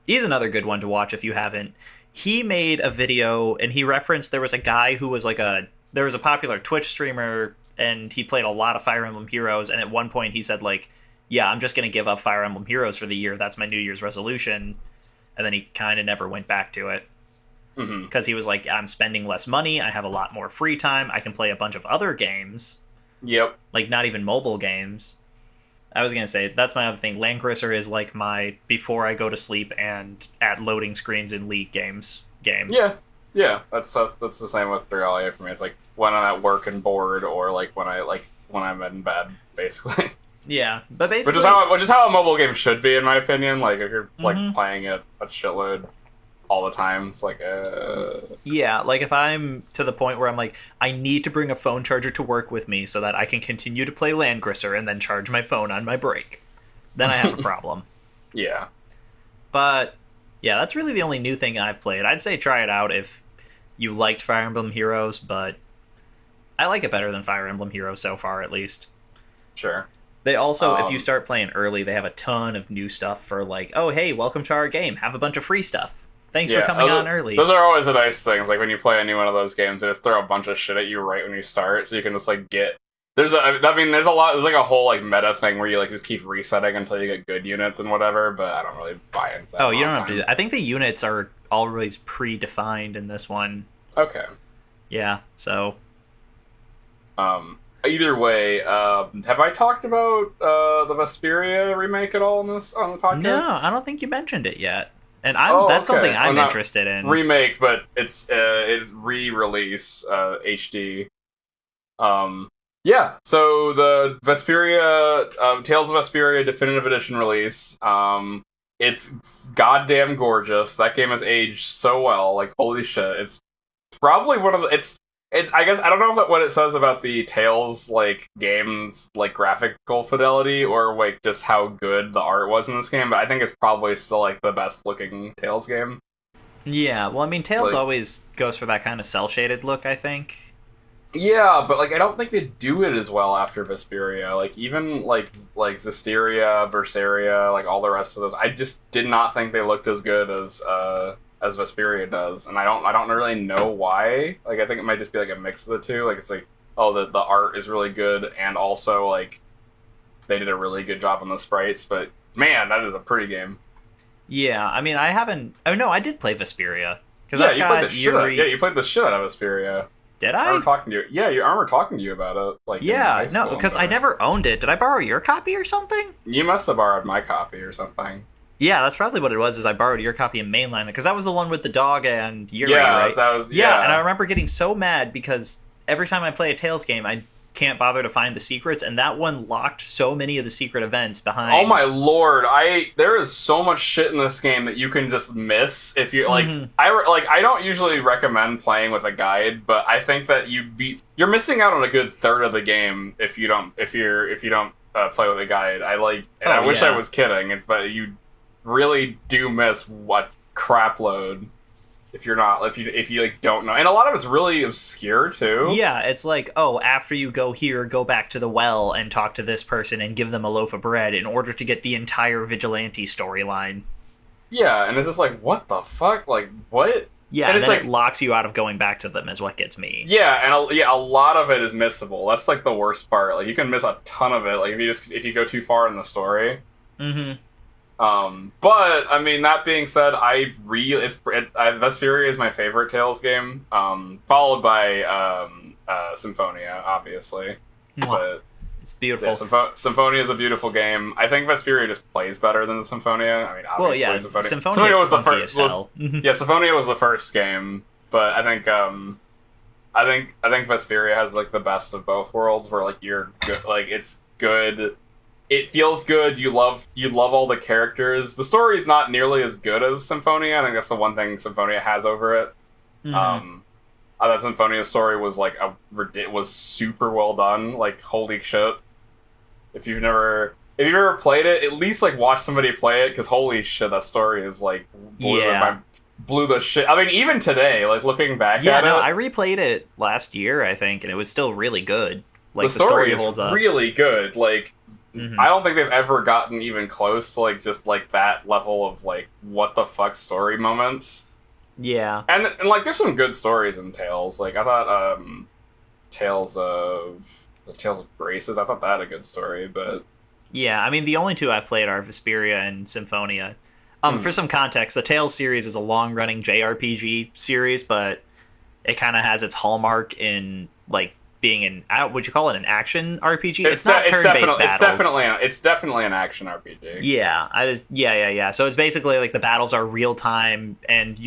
[SPEAKER 1] He's another good one to watch if you haven't. He made a video and he referenced there was a guy who was like there was a popular Twitch streamer and he played a lot of Fire Emblem Heroes, and at one point he said, like, yeah, I'm just going to give up Fire Emblem Heroes for the year. That's my New Year's resolution. And then he kind of never went back to it. Because he was like, I'm spending less money. I have a lot more free time. I can play a bunch of other games.
[SPEAKER 2] Yep.
[SPEAKER 1] Like, not even mobile games. I was going to say, that's my other thing. Landgrisser is like my before I go to sleep and at loading screens in League games game.
[SPEAKER 2] Yeah. Yeah. That's the same with Dragalia for me. It's like when I'm at work and bored, or like when I'm in bed, basically.
[SPEAKER 1] Yeah. But basically,
[SPEAKER 2] which is how a mobile game should be, in my opinion. Like, if you're like playing it a shitload all the time, it's like
[SPEAKER 1] yeah, like if I'm to the point where I'm like, I need to bring a phone charger to work with me so that I can continue to play Landgrisser and then charge my phone on my break, then I have a problem.
[SPEAKER 2] Yeah.
[SPEAKER 1] But yeah, that's really the only new thing I've played. I'd say try it out if you liked Fire Emblem Heroes, but I like it better than Fire Emblem Heroes so far, at least.
[SPEAKER 2] Sure.
[SPEAKER 1] They also, if you start playing early, they have a ton of new stuff for, like, oh, hey, welcome to our game. Have a bunch of free stuff. Thanks for coming on early.
[SPEAKER 2] Those are always the nice things. Like, when you play any one of those games, they just throw a bunch of shit at you right when you start, so you can just, like, get... There's like a whole, like, meta thing where you, like, just keep resetting until you get good units and whatever, but I don't really buy into that.
[SPEAKER 1] Oh, you don't have to do that. I think the units are always predefined in this one.
[SPEAKER 2] Okay.
[SPEAKER 1] Yeah, so...
[SPEAKER 2] Either way, have I talked about the Vesperia remake at all on the podcast?
[SPEAKER 1] No, I don't think you mentioned it yet. And that's something I'm interested in.
[SPEAKER 2] Remake, but it's re-release HD. Yeah, so the Vesperia, Tales of Vesperia Definitive Edition release. It's goddamn gorgeous. That game has aged so well. Like, holy shit. It's probably one of the... I guess I don't know what it says about the Tales like games like graphical fidelity or like just how good the art was in this game, but I think it's probably still like the best looking Tales game.
[SPEAKER 1] Yeah, well, I mean, Tales
[SPEAKER 2] Like,
[SPEAKER 1] always goes for that kind of cel-shaded look, I think.
[SPEAKER 2] yeah, but like I don't think they do it as well after Vesperia. Like even like Zestiria, Berseria, like all the rest of those, I just did not think they looked as good as Vesperia does, and I don't really know why. Like I think it might just be like a mix of the two. Like it's like, oh, the art is really good, and also like they did a really good job on the sprites. But man, that is a pretty game.
[SPEAKER 1] Yeah, I mean, I haven't. Oh no, I did play Vesperia because
[SPEAKER 2] Yeah,
[SPEAKER 1] that's
[SPEAKER 2] you played
[SPEAKER 1] got
[SPEAKER 2] the shit. Out,
[SPEAKER 1] Yuri.
[SPEAKER 2] yeah, you played the shit out of Vesperia.
[SPEAKER 1] Did
[SPEAKER 2] I
[SPEAKER 1] I?
[SPEAKER 2] remember talking to you. Yeah, I remember talking to you about it. Like in
[SPEAKER 1] Yeah,
[SPEAKER 2] high
[SPEAKER 1] no,
[SPEAKER 2] school
[SPEAKER 1] because I
[SPEAKER 2] and
[SPEAKER 1] never owned it. Did I borrow your copy or something?
[SPEAKER 2] You must have borrowed my copy or something.
[SPEAKER 1] Yeah, that's probably what it was. Is I borrowed your copy and mainlined it because that was the one with the dog and Yuri,
[SPEAKER 2] Yeah,
[SPEAKER 1] right?
[SPEAKER 2] that was
[SPEAKER 1] Yeah, and I remember getting so mad because every time I play a Tales game, I can't bother to find the secrets, and that one locked so many of the secret events behind.
[SPEAKER 2] Oh my lord! There is so much shit in this game that you can just miss if you like.
[SPEAKER 1] Mhm.
[SPEAKER 2] I don't usually recommend playing with a guide, but I think that you're missing out on a good third of the game if you don't play with a guide. I wish I was kidding. But you really do miss what crap load if you like don't know, and a lot of it's really obscure too.
[SPEAKER 1] Yeah, it's like, oh, after you go here, go back to the well and talk to this person and give them a loaf of bread in order to get the entire vigilante storyline.
[SPEAKER 2] Yeah, and it's just like, what the fuck? Like, what?
[SPEAKER 1] Yeah,
[SPEAKER 2] and
[SPEAKER 1] and
[SPEAKER 2] it's
[SPEAKER 1] then
[SPEAKER 2] like,
[SPEAKER 1] it locks you out of going back to them is what gets me.
[SPEAKER 2] yeah, and a lot of it is missable. That's like the worst part. Like, you can miss a ton of it. Like, if you go too far in the story.
[SPEAKER 1] Mm-hmm.
[SPEAKER 2] But I mean, that being said, Vesperia is my favorite Tales game. Followed by Symphonia, obviously. But
[SPEAKER 1] it's beautiful.
[SPEAKER 2] yeah, Symphonia is a beautiful game. I think Vesperia just plays better than Symphonia. I mean, obviously,
[SPEAKER 1] well, yeah,
[SPEAKER 2] Symphonia was the first.
[SPEAKER 1] Mm-hmm.
[SPEAKER 2] Yeah, Symphonia was the first game, but I think Vesperia has like the best of both worlds, where like you're good, like it's good. It feels good. You love all the characters. The story is not nearly as good as Symphonia. I think that's the one thing Symphonia has over it.
[SPEAKER 1] Mm-hmm.
[SPEAKER 2] I thought Symphonia's story was like was super well done. Like holy shit! If you've never played it, at least like watch somebody play it, because holy shit, that story is like blew the shit. I mean, even today, like looking back at it,
[SPEAKER 1] I replayed it last year, I think, and it was still really good. Like
[SPEAKER 2] the story
[SPEAKER 1] holds
[SPEAKER 2] is
[SPEAKER 1] up.
[SPEAKER 2] really good. Like.
[SPEAKER 1] Mm-hmm.
[SPEAKER 2] I don't think they've ever gotten even close to like just like that level of like what the fuck story moments.
[SPEAKER 1] Yeah,
[SPEAKER 2] and like there's some good stories in Tales. Like I thought Tales of Graces, I thought that had a good story, but
[SPEAKER 1] yeah, I mean the only two I've played are Vesperia and Symphonia. For some context, the Tales series is a long-running JRPG series, but it kind of has its hallmark in like being would you call it an action RPG? It's not turn-based battles.
[SPEAKER 2] It's definitely an action RPG.
[SPEAKER 1] Yeah, So it's basically like the battles are real time, and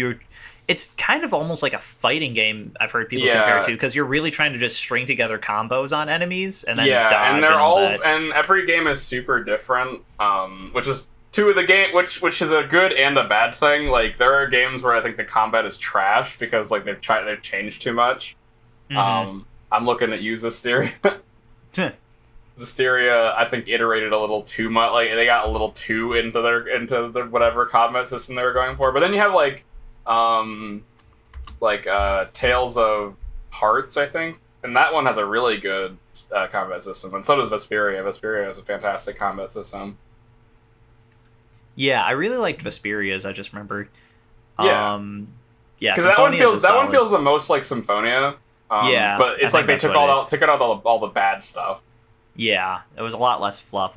[SPEAKER 1] it's kind of almost like a fighting game. I've heard people compare it to, because you're really trying to just string together combos on enemies and then dodge.
[SPEAKER 2] And they're and every game is super different. Which is two of the game, which is a good and a bad thing. Like there are games where I think the combat is trash because like they've changed too much.
[SPEAKER 1] Mm-hmm.
[SPEAKER 2] I'm looking at you, Zestiria. Zestiria, I think, iterated a little too much. Like they got a little too into the whatever combat system they were going for. But then you have Tales of Hearts, I think, and that one has a really good combat system, and so does Vesperia. Vesperia has a fantastic combat system.
[SPEAKER 1] Yeah, I really liked Vesperia's. I just remembered.
[SPEAKER 2] Yeah,
[SPEAKER 1] because
[SPEAKER 2] that one feels the most like Symphonia. But it's like they took out all the bad stuff.
[SPEAKER 1] Yeah, it was a lot less fluff.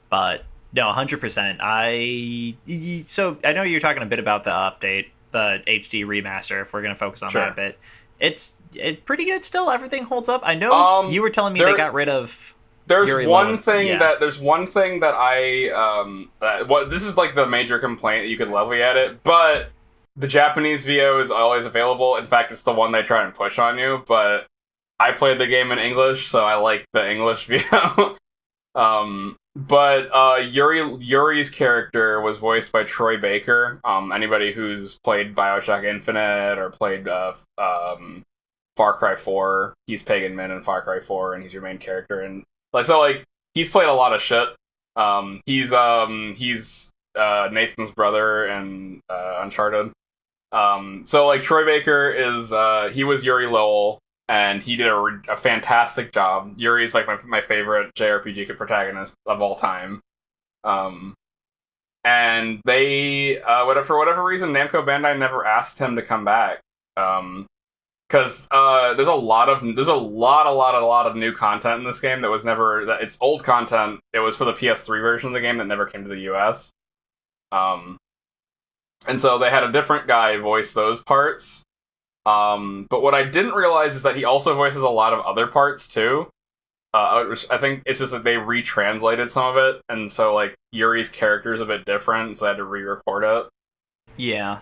[SPEAKER 1] But no, 100%. So I know you're talking a bit about the update, the HD remaster. If we're gonna focus on that a bit, it's pretty good still. Everything holds up. I know you were telling me they got rid of.
[SPEAKER 2] There's one thing that this is like the major complaint that you could levy at it, but. The Japanese VO is always available. In fact, it's the one they try and push on you, but I played the game in English, so I like the English VO. But Yuri's character was voiced by Troy Baker. Anybody who's played BioShock Infinite or played Far Cry 4. He's Pagan Min in Far Cry 4, and he's your main character. And he's played a lot of shit. He's Nathan's brother in Uncharted. Troy Baker is he was Yuri Lowell, and he did a fantastic job. Yuri's like my favorite JRPG protagonist of all time. And they for whatever reason, Namco Bandai never asked him to come back. Because there's a lot of new content in this game that was never it's old content. It was for the PS3 version of the game that never came to the US. And so they had a different guy voice those parts. But what I didn't realize is that he also voices a lot of other parts too. Which I think it's just that they retranslated some of it, and so like Yuri's character is a bit different, so they had to re-record it.
[SPEAKER 1] Yeah.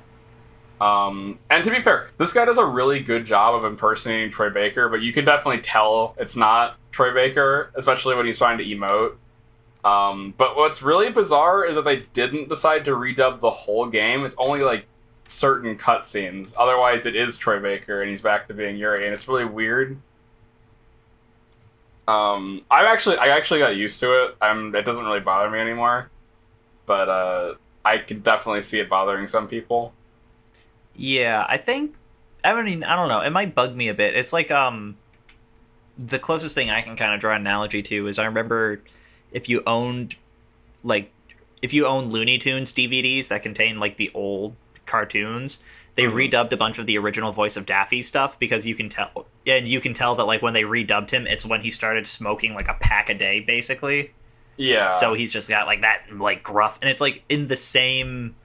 [SPEAKER 2] And to be fair, this guy does a really good job of impersonating Troy Baker, but you can definitely tell it's not Troy Baker, especially when he's trying to emote. But what's really bizarre is that they didn't decide to redub the whole game. It's only like certain cutscenes. Otherwise, it is Troy Baker, and he's back to being Yuri, and it's really weird. I actually got used to it. It doesn't really bother me anymore, but I can definitely see it bothering some people.
[SPEAKER 1] Yeah, I don't know. It might bug me a bit. It's like the closest thing I can kind of draw an analogy to is I remember if you owned Looney Tunes DVDs that contain like the old cartoons, they redubbed a bunch of the original voice of Daffy stuff because you can tell that like when they redubbed him, it's when he started smoking like a pack a day basically.
[SPEAKER 2] Yeah.
[SPEAKER 1] So he's just got like that like gruff, and it's like in the same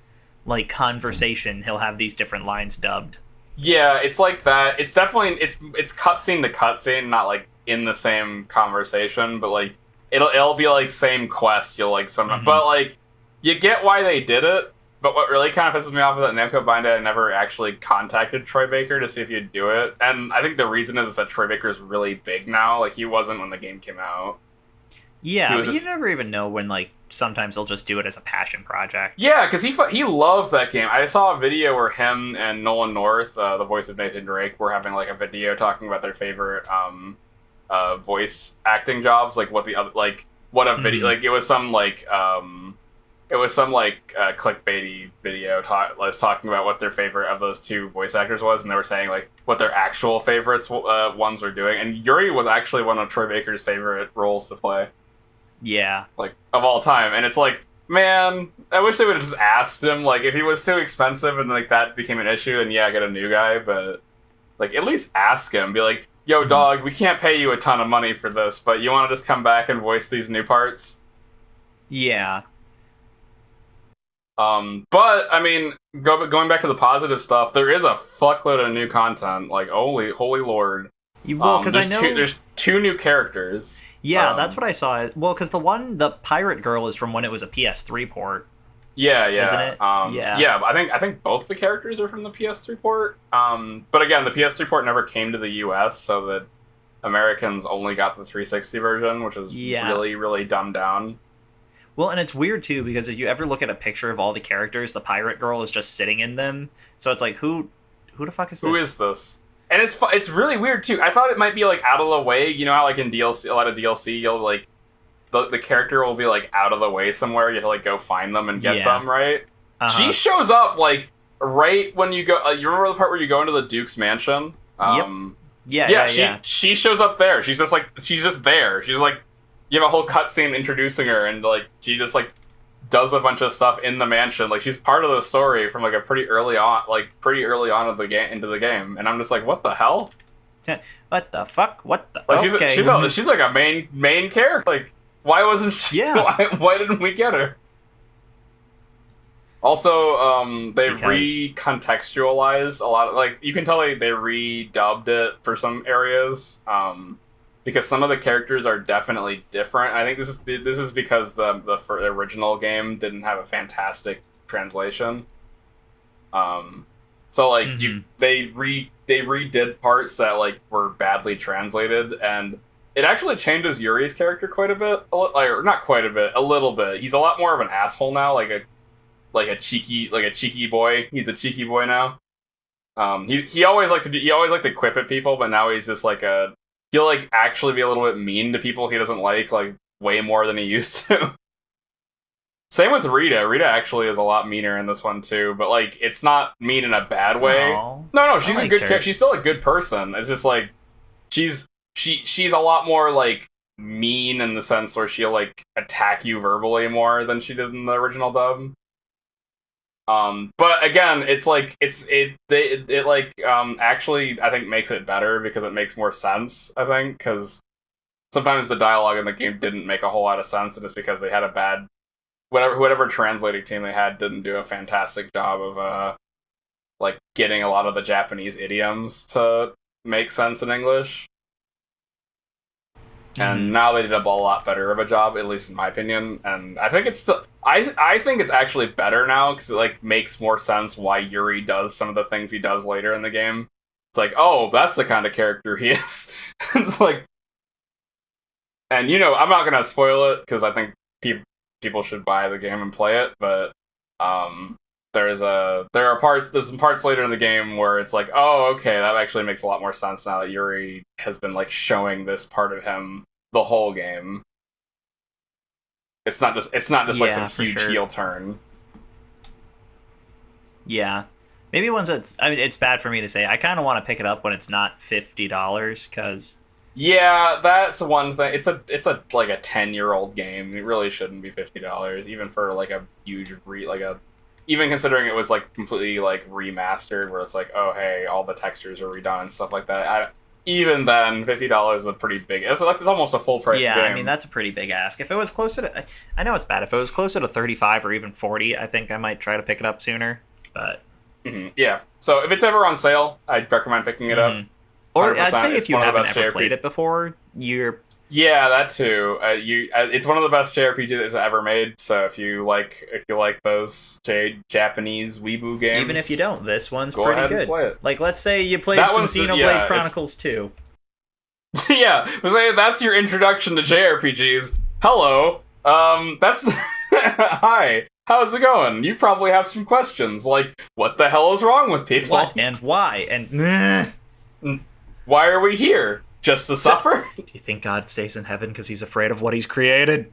[SPEAKER 1] like conversation he'll have these different lines dubbed.
[SPEAKER 2] Yeah, it's like that. It's definitely it's cutscene to cutscene, not like in the same conversation, but like it'll be like same quest. You'll like but like you get why they did it. But what really kind of pisses me off is that Namco Bandai never actually contacted Troy Baker to see if he'd do it. And I think the reason is that Troy Baker's really big now. Like, he wasn't when the game came out.
[SPEAKER 1] Yeah, but you never even know when, like, sometimes they'll just do it as a passion project.
[SPEAKER 2] Yeah, because he loved that game. I saw a video where him and Nolan North, the voice of Nathan Drake, were having, like, a video talking about their favorite voice acting jobs. Like, what video... Like, it was some, like... clickbaity video talking about what their favorite of those two voice actors was, and they were saying like what their actual favorites ones were doing. And Yuri was actually one of Troy Baker's favorite roles to play.
[SPEAKER 1] Yeah,
[SPEAKER 2] like of all time. And it's like, man, I wish they would have just asked him. Like if he was too expensive and like that became an issue, then yeah, get a new guy. But like at least ask him. Be like, yo, dog, we can't pay you a ton of money for this, but you want to just come back and voice these new parts?
[SPEAKER 1] Yeah.
[SPEAKER 2] But I mean, going back to the positive stuff, there is a fuckload of new content. Like, holy lord!
[SPEAKER 1] Well, because I know
[SPEAKER 2] there's two new characters.
[SPEAKER 1] Yeah, that's what I saw. Well, because the pirate girl is from when it was a PS3 port.
[SPEAKER 2] Yeah,
[SPEAKER 1] isn't it?
[SPEAKER 2] Yeah. I think both the characters are from the PS3 port. But again, the PS3 port never came to the US, so that Americans only got the 360 version, which is really, really dumbed down.
[SPEAKER 1] Well, and it's weird, too, because if you ever look at a picture of all the characters, the pirate girl is just sitting in them. So it's like, who the fuck is this?
[SPEAKER 2] Who is this? And it's really weird, too. I thought it might be, like, out of the way. You know how, like, in DLC, a lot of DLC, you'll, like, the character will be, like, out of the way somewhere. You have to, like, go find them and get them, right? She shows up, like, right when you go... you remember the part where you go into the Duke's mansion?
[SPEAKER 1] Yeah.
[SPEAKER 2] She shows up there. She's just there. She's, like... You have a whole cutscene introducing her, and like she just like does a bunch of stuff in the mansion. Like she's part of the story from like a pretty early on of the game into the game, and I'm just like, what the hell?
[SPEAKER 1] What the fuck? What the?
[SPEAKER 2] Like she's like a main character. Like why wasn't she?
[SPEAKER 1] Yeah.
[SPEAKER 2] Why didn't we get her? Also, they recontextualized a lot of like you can tell they redubbed it for some areas. Because some of the characters are definitely different. I think this is because the original game didn't have a fantastic translation. So like they redid parts that like were badly translated, and it actually changes Yuri's character quite a bit, or not quite a bit, a little bit. He's a lot more of an asshole now, like a cheeky boy. He's a cheeky boy now. He always liked to quip at people, but now he's just like he'll like actually be a little bit mean to people he doesn't like way more than he used to. Same with Rita. Rita actually is a lot meaner in this one too, but like it's not mean in a bad way.
[SPEAKER 1] Aww.
[SPEAKER 2] No, she's
[SPEAKER 1] I
[SPEAKER 2] a good
[SPEAKER 1] liked her.
[SPEAKER 2] She's still a good person. It's just like she's a lot more like mean in the sense where she'll like attack you verbally more than she did in the original dub. But again, it's like actually I think makes it better because it makes more sense. I think because sometimes the dialogue in the game didn't make a whole lot of sense, and it's because they had a bad whatever translating team they had didn't do a fantastic job of like getting a lot of the Japanese idioms to make sense in English. And now they did a lot better of a job, at least in my opinion. And I think it's still, I think it's actually better now because it like makes more sense why Yuri does some of the things he does later in the game. It's like, oh, that's the kind of character he is. It's like, and I'm not gonna spoil it because I think people should buy the game and play it. But there's some parts later in the game where it's like, oh, okay, that actually makes a lot more sense now that Yuri has been like showing this part of him the whole game. It's not just like some huge heel turn.
[SPEAKER 1] Yeah, maybe once it's bad for me to say. I kind of want to pick it up when it's not $50 because.
[SPEAKER 2] Yeah, that's one thing. It's a like a 10-year-old game. It really shouldn't be $50, even for like a huge even considering it was like completely like remastered, where it's like, oh hey, all the textures are redone and stuff like that. Even then, $50 is a pretty big. It's almost a full price game.
[SPEAKER 1] Yeah, I mean that's a pretty big ask. If it was closer to, I know it's bad. If it was closer to 35 or even 40, I think I might try to pick it up sooner. But
[SPEAKER 2] yeah, so if it's ever on sale, I'd recommend picking it up.
[SPEAKER 1] Or I'd say if you haven't ever played it before,
[SPEAKER 2] yeah, that too. It's one of the best JRPGs that's ever made. So if you like those Japanese weeboo games,
[SPEAKER 1] even if you don't, this one's
[SPEAKER 2] go
[SPEAKER 1] pretty
[SPEAKER 2] ahead
[SPEAKER 1] good.
[SPEAKER 2] And play it.
[SPEAKER 1] Like, let's say you played some Xenoblade Chronicles 2.
[SPEAKER 2] Yeah, that's your introduction to JRPGs. Hello, that's hi. How's it going? You probably have some questions like, what the hell is wrong with people?
[SPEAKER 1] What and why and
[SPEAKER 2] why are we here? Just to suffer?
[SPEAKER 1] Do you think God stays in heaven because he's afraid of what he's created?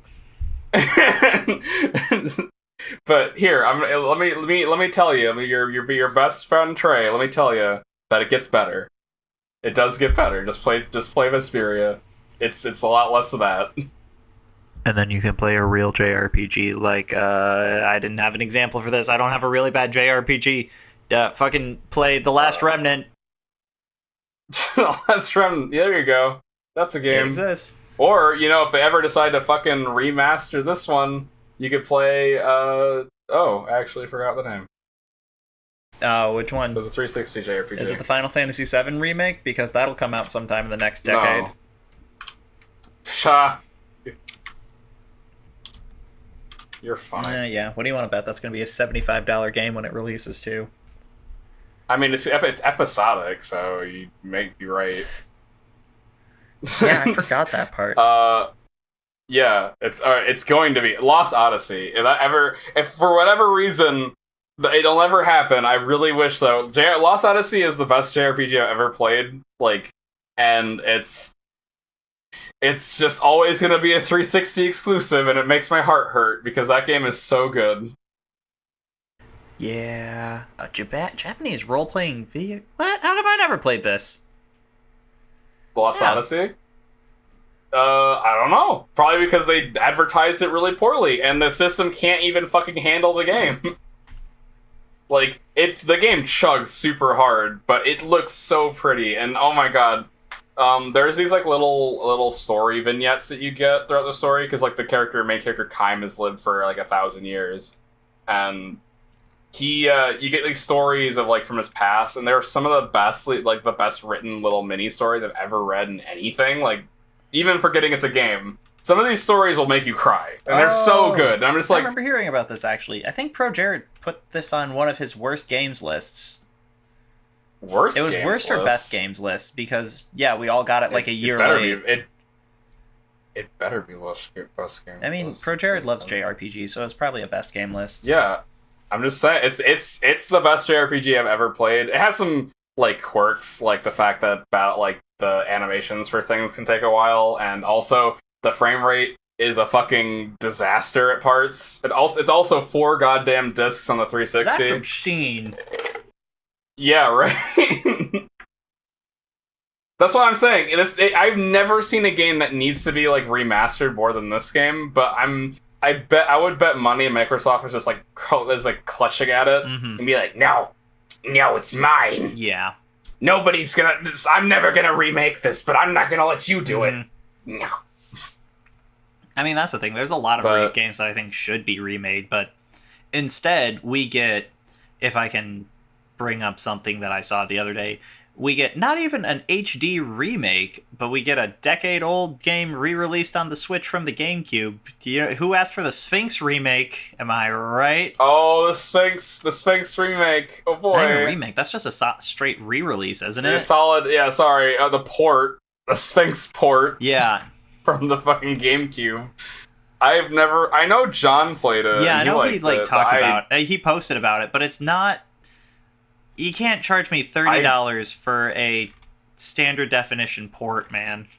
[SPEAKER 2] But here, let me tell you, your best friend Trey. Let me tell you that it gets better. It does get better. Just play Vesperia. It's a lot less of that.
[SPEAKER 1] And then you can play a real JRPG. Like I didn't have an example for this. I don't have a really bad JRPG. Fucking play The Last Remnant.
[SPEAKER 2] The Last Remnant. There you go. That's a game.
[SPEAKER 1] It exists.
[SPEAKER 2] Or if they ever decide to fucking remaster this one, you could play. I actually forgot the name.
[SPEAKER 1] Which one?
[SPEAKER 2] It was a 360 JRPG.
[SPEAKER 1] Is it the Final Fantasy VII remake? Because that'll come out sometime in the next decade.
[SPEAKER 2] No. You're fine.
[SPEAKER 1] Yeah. What do you want to bet? That's going to be a $75 game when it releases too.
[SPEAKER 2] I mean, it's episodic, so you may be right.
[SPEAKER 1] Yeah, I forgot that part.
[SPEAKER 2] Yeah, it's going to be Lost Odyssey. If for whatever reason it'll never happen, I really wish so. Lost Odyssey is the best JRPG I've ever played. And it's just always gonna be a 360 exclusive, and it makes my heart hurt because that game is so good.
[SPEAKER 1] Yeah, Japanese role-playing video. What? How have I never played this?
[SPEAKER 2] Lost Odyssey? I don't know. Probably because they advertised it really poorly, and the system can't even fucking handle the game. The game chugs super hard, but it looks so pretty, and oh my god. There's these little story vignettes that you get throughout the story, because the main character Kaim has lived for 1,000 years, and you get these stories of from his past, and they're some of the best the best written little mini stories I've ever read in anything. Even forgetting it's a game, some of these stories will make you cry, and they're so good. And I'm just
[SPEAKER 1] I remember hearing about this actually. I think Pro Jared put this on one of his worst games lists. It was worst or best games list because we all got it a year late.
[SPEAKER 2] It better be best game.
[SPEAKER 1] I mean, Pro Jared loves JRPG, so it's probably a best game list.
[SPEAKER 2] Yeah, I'm just saying it's the best JRPG I've ever played. It has some like quirks, like the fact that like the animations for things can take a while, and also the frame rate is a fucking disaster at parts. It's also 4 goddamn discs on the 360.
[SPEAKER 1] That's obscene.
[SPEAKER 2] Yeah, right. That's what I'm saying. I've never seen a game that needs to be like remastered more than this game, but I would bet money Microsoft is just like clutching at it and be like, no, it's mine.
[SPEAKER 1] Yeah.
[SPEAKER 2] I'm never gonna remake this, but I'm not gonna let you do it. No.
[SPEAKER 1] I mean, that's the thing. There's a lot of games that I think should be remade, but instead we get, if I can bring up something that I saw the other day, we get not even an HD remake, but we get a decade-old game re-released on the Switch from the GameCube. Do you know who asked for the Sphinx remake? Am I right?
[SPEAKER 2] Oh, the Sphinx remake. Oh boy,
[SPEAKER 1] not even a remake. That's just a straight re-release, isn't it?
[SPEAKER 2] Solid. Yeah, sorry. The Sphinx port.
[SPEAKER 1] Yeah,
[SPEAKER 2] from the fucking GameCube. I know John played it.
[SPEAKER 1] Yeah, I know he talked about. He posted about it, but it's not. You can't charge me $30 for a standard definition port, man.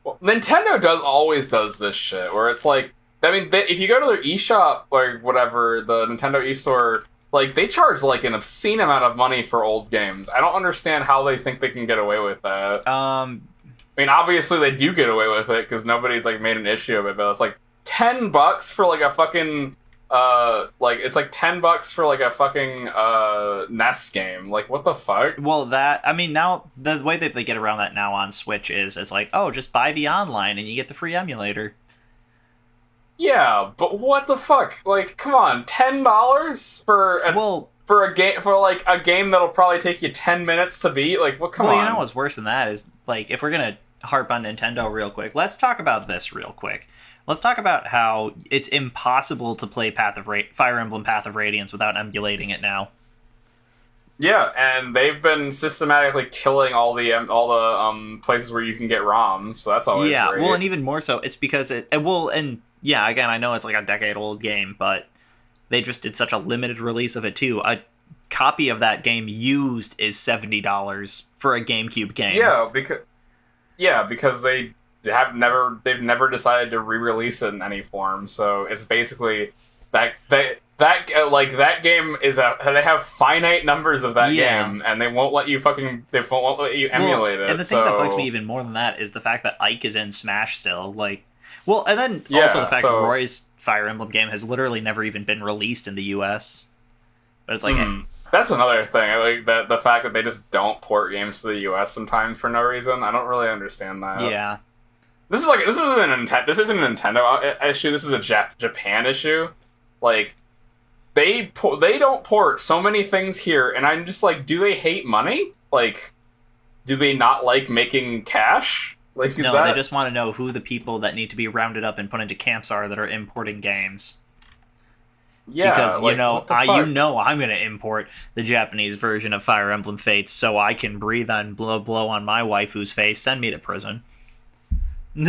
[SPEAKER 2] Well, Nintendo always does this shit, where it's like, I mean, if you go to their eShop or whatever, the Nintendo eStore, like, they charge like an obscene amount of money for old games. I don't understand how they think they can get away with that. I mean, obviously they do get away with it because nobody's like made an issue of it, but it's like $10 for like a fucking. It's like $10 for like a fucking NES game. Like, what the fuck?
[SPEAKER 1] Well, now the way that they get around that now on Switch is it's like, oh, just buy the online and you get the free emulator.
[SPEAKER 2] Yeah, but what the fuck? Like, come on, $10 for a game that'll probably take you 10 minutes to beat. Like, what? Come on.
[SPEAKER 1] Well, you know what's worse than that is, like, if we're gonna harp on Nintendo real quick, let's talk about this real quick. Let's talk about how it's impossible to play Fire Emblem Path of Radiance without emulating it now.
[SPEAKER 2] Yeah, and they've been systematically killing all the places where you can get ROMs, so that's always great.
[SPEAKER 1] Well, and even more so, it's because again, I know it's like a decade-old game, but they just did such a limited release of it too. A copy of that game used is $70 for a GameCube game.
[SPEAKER 2] Yeah, because they've never decided to re-release it in any form. So it's basically that game is they have finite numbers of that game, and they won't let you emulate it.
[SPEAKER 1] And the thing that bugs me even more than that is the fact that Ike is in Smash still. And then also the fact that Roy's Fire Emblem game has literally never even been released in the US. But it's like
[SPEAKER 2] that's another thing. I like the fact that they just don't port games to the US sometimes for no reason. I don't really understand that.
[SPEAKER 1] Yeah.
[SPEAKER 2] This isn't a Nintendo issue. This is a Japan issue. Like, they don't port so many things here, and I'm just like, do they hate money? Like, do they not like making cash? Like,
[SPEAKER 1] they just want to know who the people that need to be rounded up and put into camps are that are importing games.
[SPEAKER 2] Yeah,
[SPEAKER 1] because I'm gonna import the Japanese version of Fire Emblem Fates so I can breathe and blow on my waifu's face. Send me to prison.
[SPEAKER 2] Hey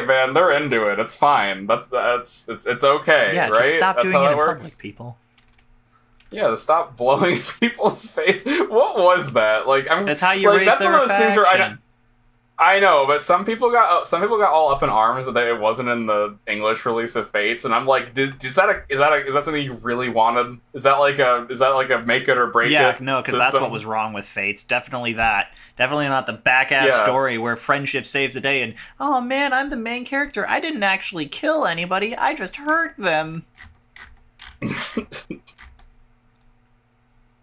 [SPEAKER 2] man, they're into it. It's fine. It's okay.
[SPEAKER 1] Yeah,
[SPEAKER 2] right?
[SPEAKER 1] Just stop
[SPEAKER 2] That's
[SPEAKER 1] doing
[SPEAKER 2] how
[SPEAKER 1] it in
[SPEAKER 2] works.
[SPEAKER 1] Public, people.
[SPEAKER 2] Yeah, to stop blowing people's face. What was that?
[SPEAKER 1] That's how you raise their affection.
[SPEAKER 2] I know, but some people got all up in arms that it wasn't in the English release of Fates, and I'm like, is that something you really wanted? Is that like a make it or break it?
[SPEAKER 1] Yeah, no, because that's what was wrong with Fates. Definitely that. Definitely not the back-ass story where friendship saves the day and, oh man, I'm the main character. I didn't actually kill anybody. I just hurt them.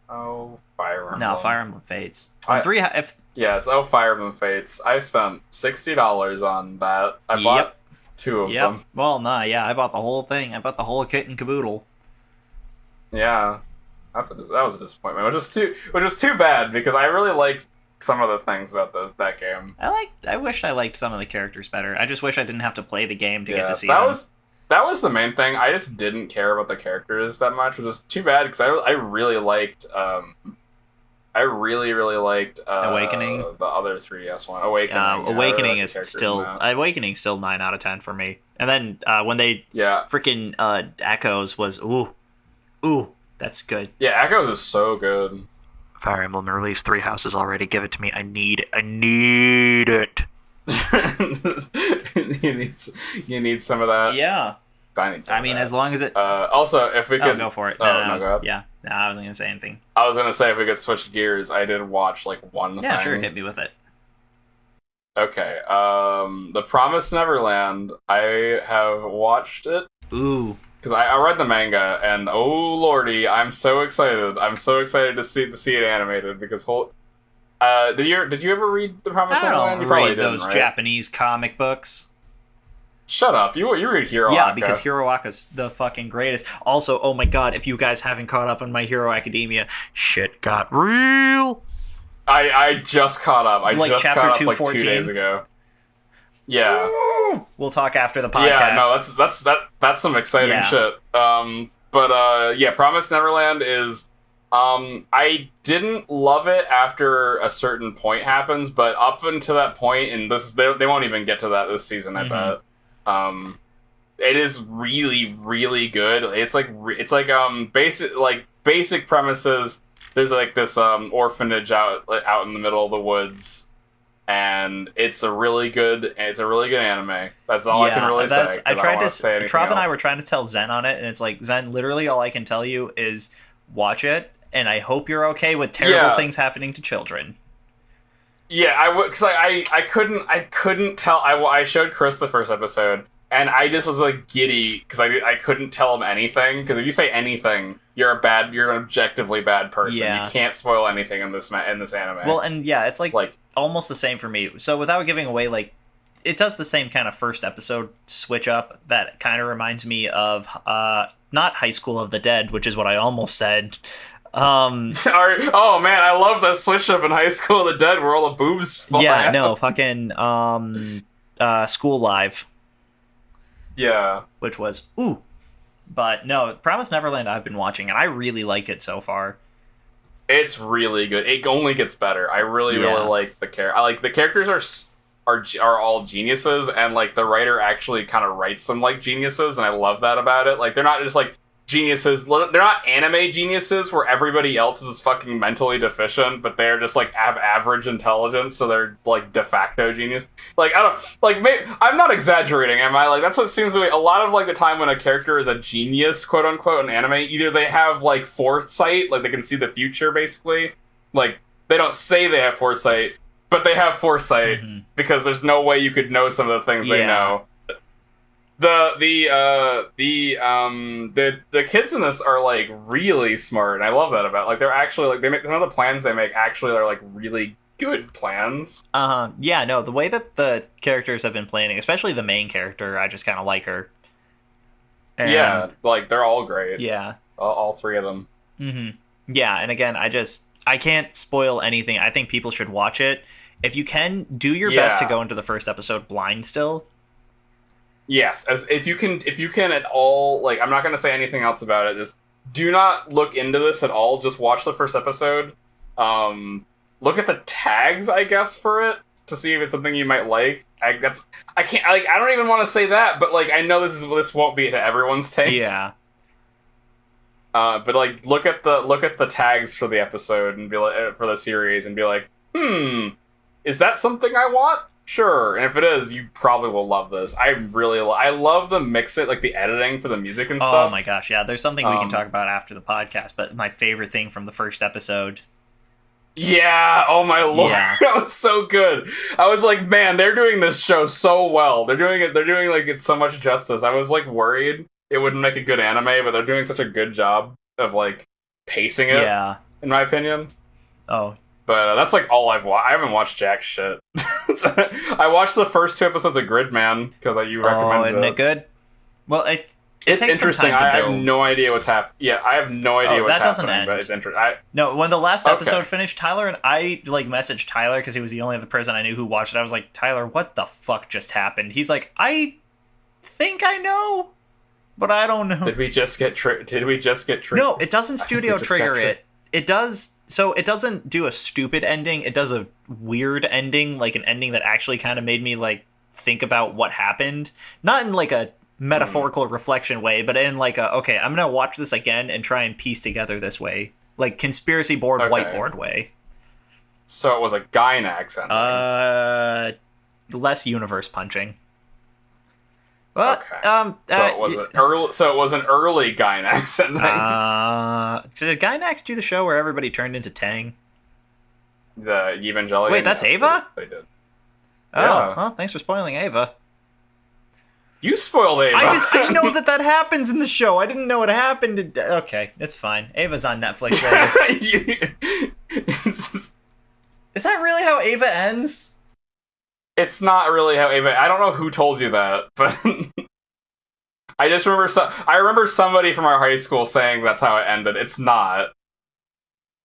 [SPEAKER 2] Oh, Fire Emblem.
[SPEAKER 1] No, Fire Emblem Fates.
[SPEAKER 2] It's Fire Emblem Fates. I spent $60 on that. I bought 2 of them.
[SPEAKER 1] Well, I bought the whole thing. I bought the whole kit and caboodle.
[SPEAKER 2] Yeah, that was a disappointment. Which was too bad because I really liked some of the things about that game.
[SPEAKER 1] I wish I liked some of the characters better. I just wish I didn't have to play the game to get to see them.
[SPEAKER 2] That was the main thing. I just didn't care about the characters that much, which is too bad because I really liked
[SPEAKER 1] Awakening.
[SPEAKER 2] The other 3DS one, Awakening.
[SPEAKER 1] Awakening's still 9 out of 10 for me. And then when they freaking Echoes was ooh, That's good.
[SPEAKER 2] Yeah, Echoes is so good.
[SPEAKER 1] Fire Emblem released 3 houses already. Give it to me. I need it.
[SPEAKER 2] You need some of that.
[SPEAKER 1] Yeah.
[SPEAKER 2] I need some
[SPEAKER 1] I mean,
[SPEAKER 2] of that.
[SPEAKER 1] as long as it.
[SPEAKER 2] Also, if we could
[SPEAKER 1] go for it.
[SPEAKER 2] Oh, no, go ahead.
[SPEAKER 1] Yeah. No, I wasn't gonna say anything.
[SPEAKER 2] I was gonna say if we could switch gears. I did watch like one.
[SPEAKER 1] Yeah,
[SPEAKER 2] thing.
[SPEAKER 1] sure. Hit me with it.
[SPEAKER 2] Okay. The Promised Neverland. I have watched it.
[SPEAKER 1] Ooh.
[SPEAKER 2] Because I read the manga, and oh lordy, I'm so excited. I'm so excited to see it animated. Because did you ever read the Promised Neverland?
[SPEAKER 1] I
[SPEAKER 2] You
[SPEAKER 1] don't
[SPEAKER 2] probably
[SPEAKER 1] read
[SPEAKER 2] didn't,
[SPEAKER 1] those
[SPEAKER 2] right?
[SPEAKER 1] Japanese comic books.
[SPEAKER 2] Shut up! You read Hero
[SPEAKER 1] Yeah,
[SPEAKER 2] Aka.
[SPEAKER 1] because Hero Aka's the fucking greatest. Also, oh my god, if you guys haven't caught up on My Hero Academia, shit got real.
[SPEAKER 2] I just caught up. I
[SPEAKER 1] Like
[SPEAKER 2] just
[SPEAKER 1] chapter
[SPEAKER 2] caught up like
[SPEAKER 1] 214?
[SPEAKER 2] 2 days ago. Yeah.
[SPEAKER 1] We'll talk after the podcast.
[SPEAKER 2] Yeah, no, that's some exciting shit. But Promised Neverland is I didn't love it after a certain point happens, but up until that point, and they won't even get to that this season, I bet. It is really, really good. It's like basic premises. There's like this orphanage out in the middle of the woods, and it's a really good anime. That's all I can really say.
[SPEAKER 1] I tried to
[SPEAKER 2] say anything
[SPEAKER 1] Trop and I
[SPEAKER 2] else.
[SPEAKER 1] were trying to tell Zen on it, and it's like, Zen, literally all I can tell you is watch it, and I hope you're okay with terrible things happening to children.
[SPEAKER 2] Yeah, I would, because I couldn't tell. I showed Chris the first episode, and I just was like giddy because I couldn't tell him anything. Because if you say anything, you're an objectively bad person.
[SPEAKER 1] Yeah.
[SPEAKER 2] You can't spoil anything in this anime.
[SPEAKER 1] Well, and yeah, it's like almost the same for me. So without giving away, like, it does the same kind of first episode switch up that kind of reminds me of not High School of the Dead, which is what I almost said.
[SPEAKER 2] Oh man, I love that switch up in High School of the Dead where all the boobs fly
[SPEAKER 1] Yeah,
[SPEAKER 2] out.
[SPEAKER 1] no, fucking School Live.
[SPEAKER 2] Yeah.
[SPEAKER 1] Which was but no, Promised Neverland I've been watching, and I really like it so far.
[SPEAKER 2] It's really good. It only gets better. I really like the character. I like the characters are all geniuses, and like the writer actually kind of writes them like geniuses, and I love that about it. Like they're not just like geniuses. They're not anime geniuses where everybody else is fucking mentally deficient, but they're just like have average intelligence, so they're like de facto genius. Like I'm not exaggerating, am I? Like that's what seems to be a lot of like the time when a character is a genius, quote unquote, in anime. Either they have like foresight, like they can see the future, basically. Like they don't say they have foresight, but they have foresight because there's no way you could know some of the things they know. The kids in this are like really smart, and I love that about like they're actually like they make some of the plans they make actually are like really good plans.
[SPEAKER 1] Yeah, no, the way that the characters have been planning, especially the main character, I just kind of like her. And,
[SPEAKER 2] yeah, like they're all great.
[SPEAKER 1] Yeah,
[SPEAKER 2] all 3 of them.
[SPEAKER 1] Yeah, and again, I can't spoil anything. I think people should watch it. If you can, do your best to go into the first episode blind still.
[SPEAKER 2] Yes, as if you can at all, like I'm not going to say anything else about it. Just do not look into this at all. Just watch the first episode. Look at the tags, I guess, for it to see if it's something you might like. I don't even want to say that, but like I know this won't be to everyone's taste.
[SPEAKER 1] Yeah.
[SPEAKER 2] But like look at the tags for the episode and be like for the series and be like, is that something I want? Sure, and if it is, you probably will love this. I love the mix it, like the editing for the music and stuff.
[SPEAKER 1] Oh my gosh, yeah. There's something we can talk about after the podcast, but my favorite thing from the first episode.
[SPEAKER 2] Yeah, oh my lord, that was so good. I was like, man, they're doing this show so well. They're doing like it so much justice. I was like worried it wouldn't make a good anime, but they're doing such a good job of like pacing it. Yeah, in my opinion.
[SPEAKER 1] Oh.
[SPEAKER 2] But that's like all I've watched. I haven't watched jack shit. I watched the first 2 episodes of Gridman because you recommended it.
[SPEAKER 1] Isn't it good? Well, it
[SPEAKER 2] it's
[SPEAKER 1] takes
[SPEAKER 2] interesting.
[SPEAKER 1] Some time to
[SPEAKER 2] I
[SPEAKER 1] build.
[SPEAKER 2] have no idea what's happening. Yeah, I have no idea what's happening, but it's interesting.
[SPEAKER 1] No, when the last episode finished, Tyler and I like messaged Tyler because he was the only other person I knew who watched it. I was like, Tyler, what the fuck just happened? He's like, I think I know, but I don't know.
[SPEAKER 2] Did we just get triggered?
[SPEAKER 1] No, it doesn't studio trigger it. It does. So it doesn't do a stupid ending. It does a weird ending, like an ending that actually kind of made me like think about what happened. Not in like a metaphorical reflection way, but in like a, okay, I'm gonna watch this again and try and piece together this way, like conspiracy board whiteboard way.
[SPEAKER 2] So it was a Gynax ending.
[SPEAKER 1] Less universe punching. Well,
[SPEAKER 2] okay. So it was an early Gynax ending.
[SPEAKER 1] Did Gynax do the show where everybody turned into Tang?
[SPEAKER 2] The Evangelion.
[SPEAKER 1] Wait, that's Ava?
[SPEAKER 2] They did.
[SPEAKER 1] Oh,
[SPEAKER 2] Yeah.
[SPEAKER 1] well, thanks for spoiling Ava.
[SPEAKER 2] You spoiled Ava.
[SPEAKER 1] I know that happens in the show. I didn't know it happened. Okay, it's fine. Ava's on Netflix later. Is that really how Ava ends?
[SPEAKER 2] It's not really how Ava. I don't know who told you that, but I just remember. I remember somebody from our high school saying that's how it ended. It's not.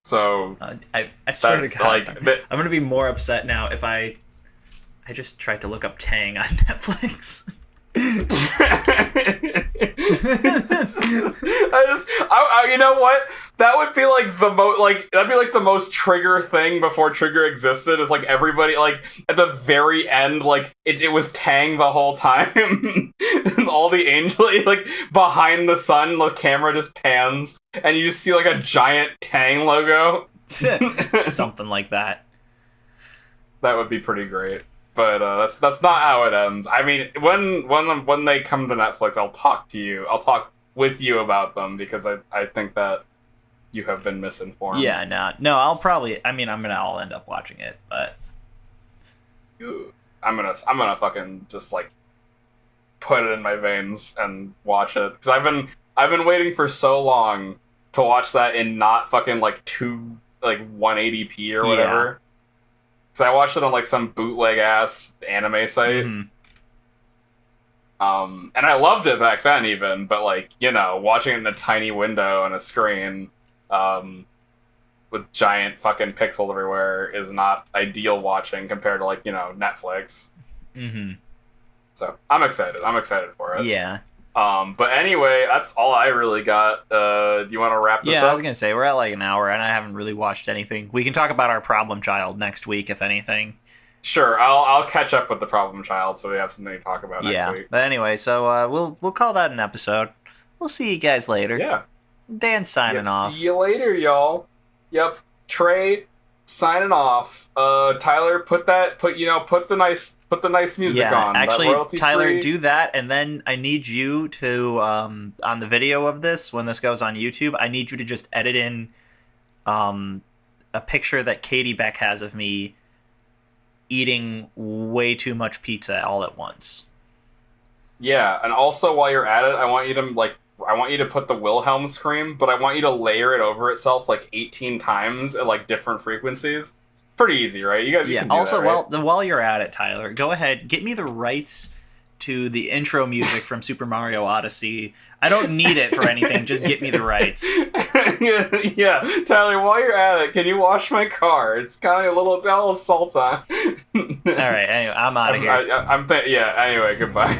[SPEAKER 2] So
[SPEAKER 1] I swear to God, I'm gonna be more upset now if I just tried to look up Tang on Netflix. You
[SPEAKER 2] know what? That would be like that'd be like the most Trigger thing before Trigger existed. Is like everybody like at the very end, like it was Tang the whole time. And all the angel like behind the sun, the camera just pans and you just see like a giant Tang logo.
[SPEAKER 1] Something like that.
[SPEAKER 2] That would be pretty great. But that's not how it ends. I mean, when they come to Netflix, I'll talk to you. I'll talk with you about them because I think that you have been misinformed.
[SPEAKER 1] Yeah, no. I'll end up watching it, but
[SPEAKER 2] I'm gonna fucking just like put it in my veins and watch it because I've been waiting for so long to watch that in not fucking like 180p or whatever.
[SPEAKER 1] Yeah.
[SPEAKER 2] Because I watched it on like some bootleg ass anime site.
[SPEAKER 1] Mm-hmm.
[SPEAKER 2] And I loved it back then even, but like, you know, watching it in a tiny window on a screen, with giant fucking pixels everywhere is not ideal watching compared to like, you know, Netflix.
[SPEAKER 1] Mm-hmm.
[SPEAKER 2] So I'm excited. I'm excited for it.
[SPEAKER 1] Yeah.
[SPEAKER 2] But anyway, that's all I really got. Do you want to wrap this up?
[SPEAKER 1] Yeah, I was gonna say we're at like an hour, and I haven't really watched anything. We can talk about our problem child next week, if anything.
[SPEAKER 2] Sure, I'll catch up with the problem child, so we have something to talk about next week.
[SPEAKER 1] But anyway, so we'll call that an episode. We'll see you guys later.
[SPEAKER 2] Yeah.
[SPEAKER 1] Dan signing off.
[SPEAKER 2] See you later, y'all. Yep. Trey signing off. Tyler, put the nice music on.
[SPEAKER 1] Actually, Tyler, do that, and then I need you to on the video of this when this goes on YouTube. I need you to just edit in a picture that Katie Beck has of me eating way too much pizza all at once.
[SPEAKER 2] Yeah, and also while you're at it, I want you to put the Wilhelm scream, but I want you to layer it over itself like 18 times at like different frequencies. Pretty easy, right? You guys can do
[SPEAKER 1] also,
[SPEAKER 2] that, right?
[SPEAKER 1] while you're at it, Tyler, go ahead, get me the rights to the intro music from Super Mario Odyssey. I don't need it for anything, just get me the rights.
[SPEAKER 2] Yeah, Tyler, while you're at it, can you wash my car? It's kind of a little salt on.
[SPEAKER 1] Alright, anyway, I'm out of here.
[SPEAKER 2] Anyway, goodbye.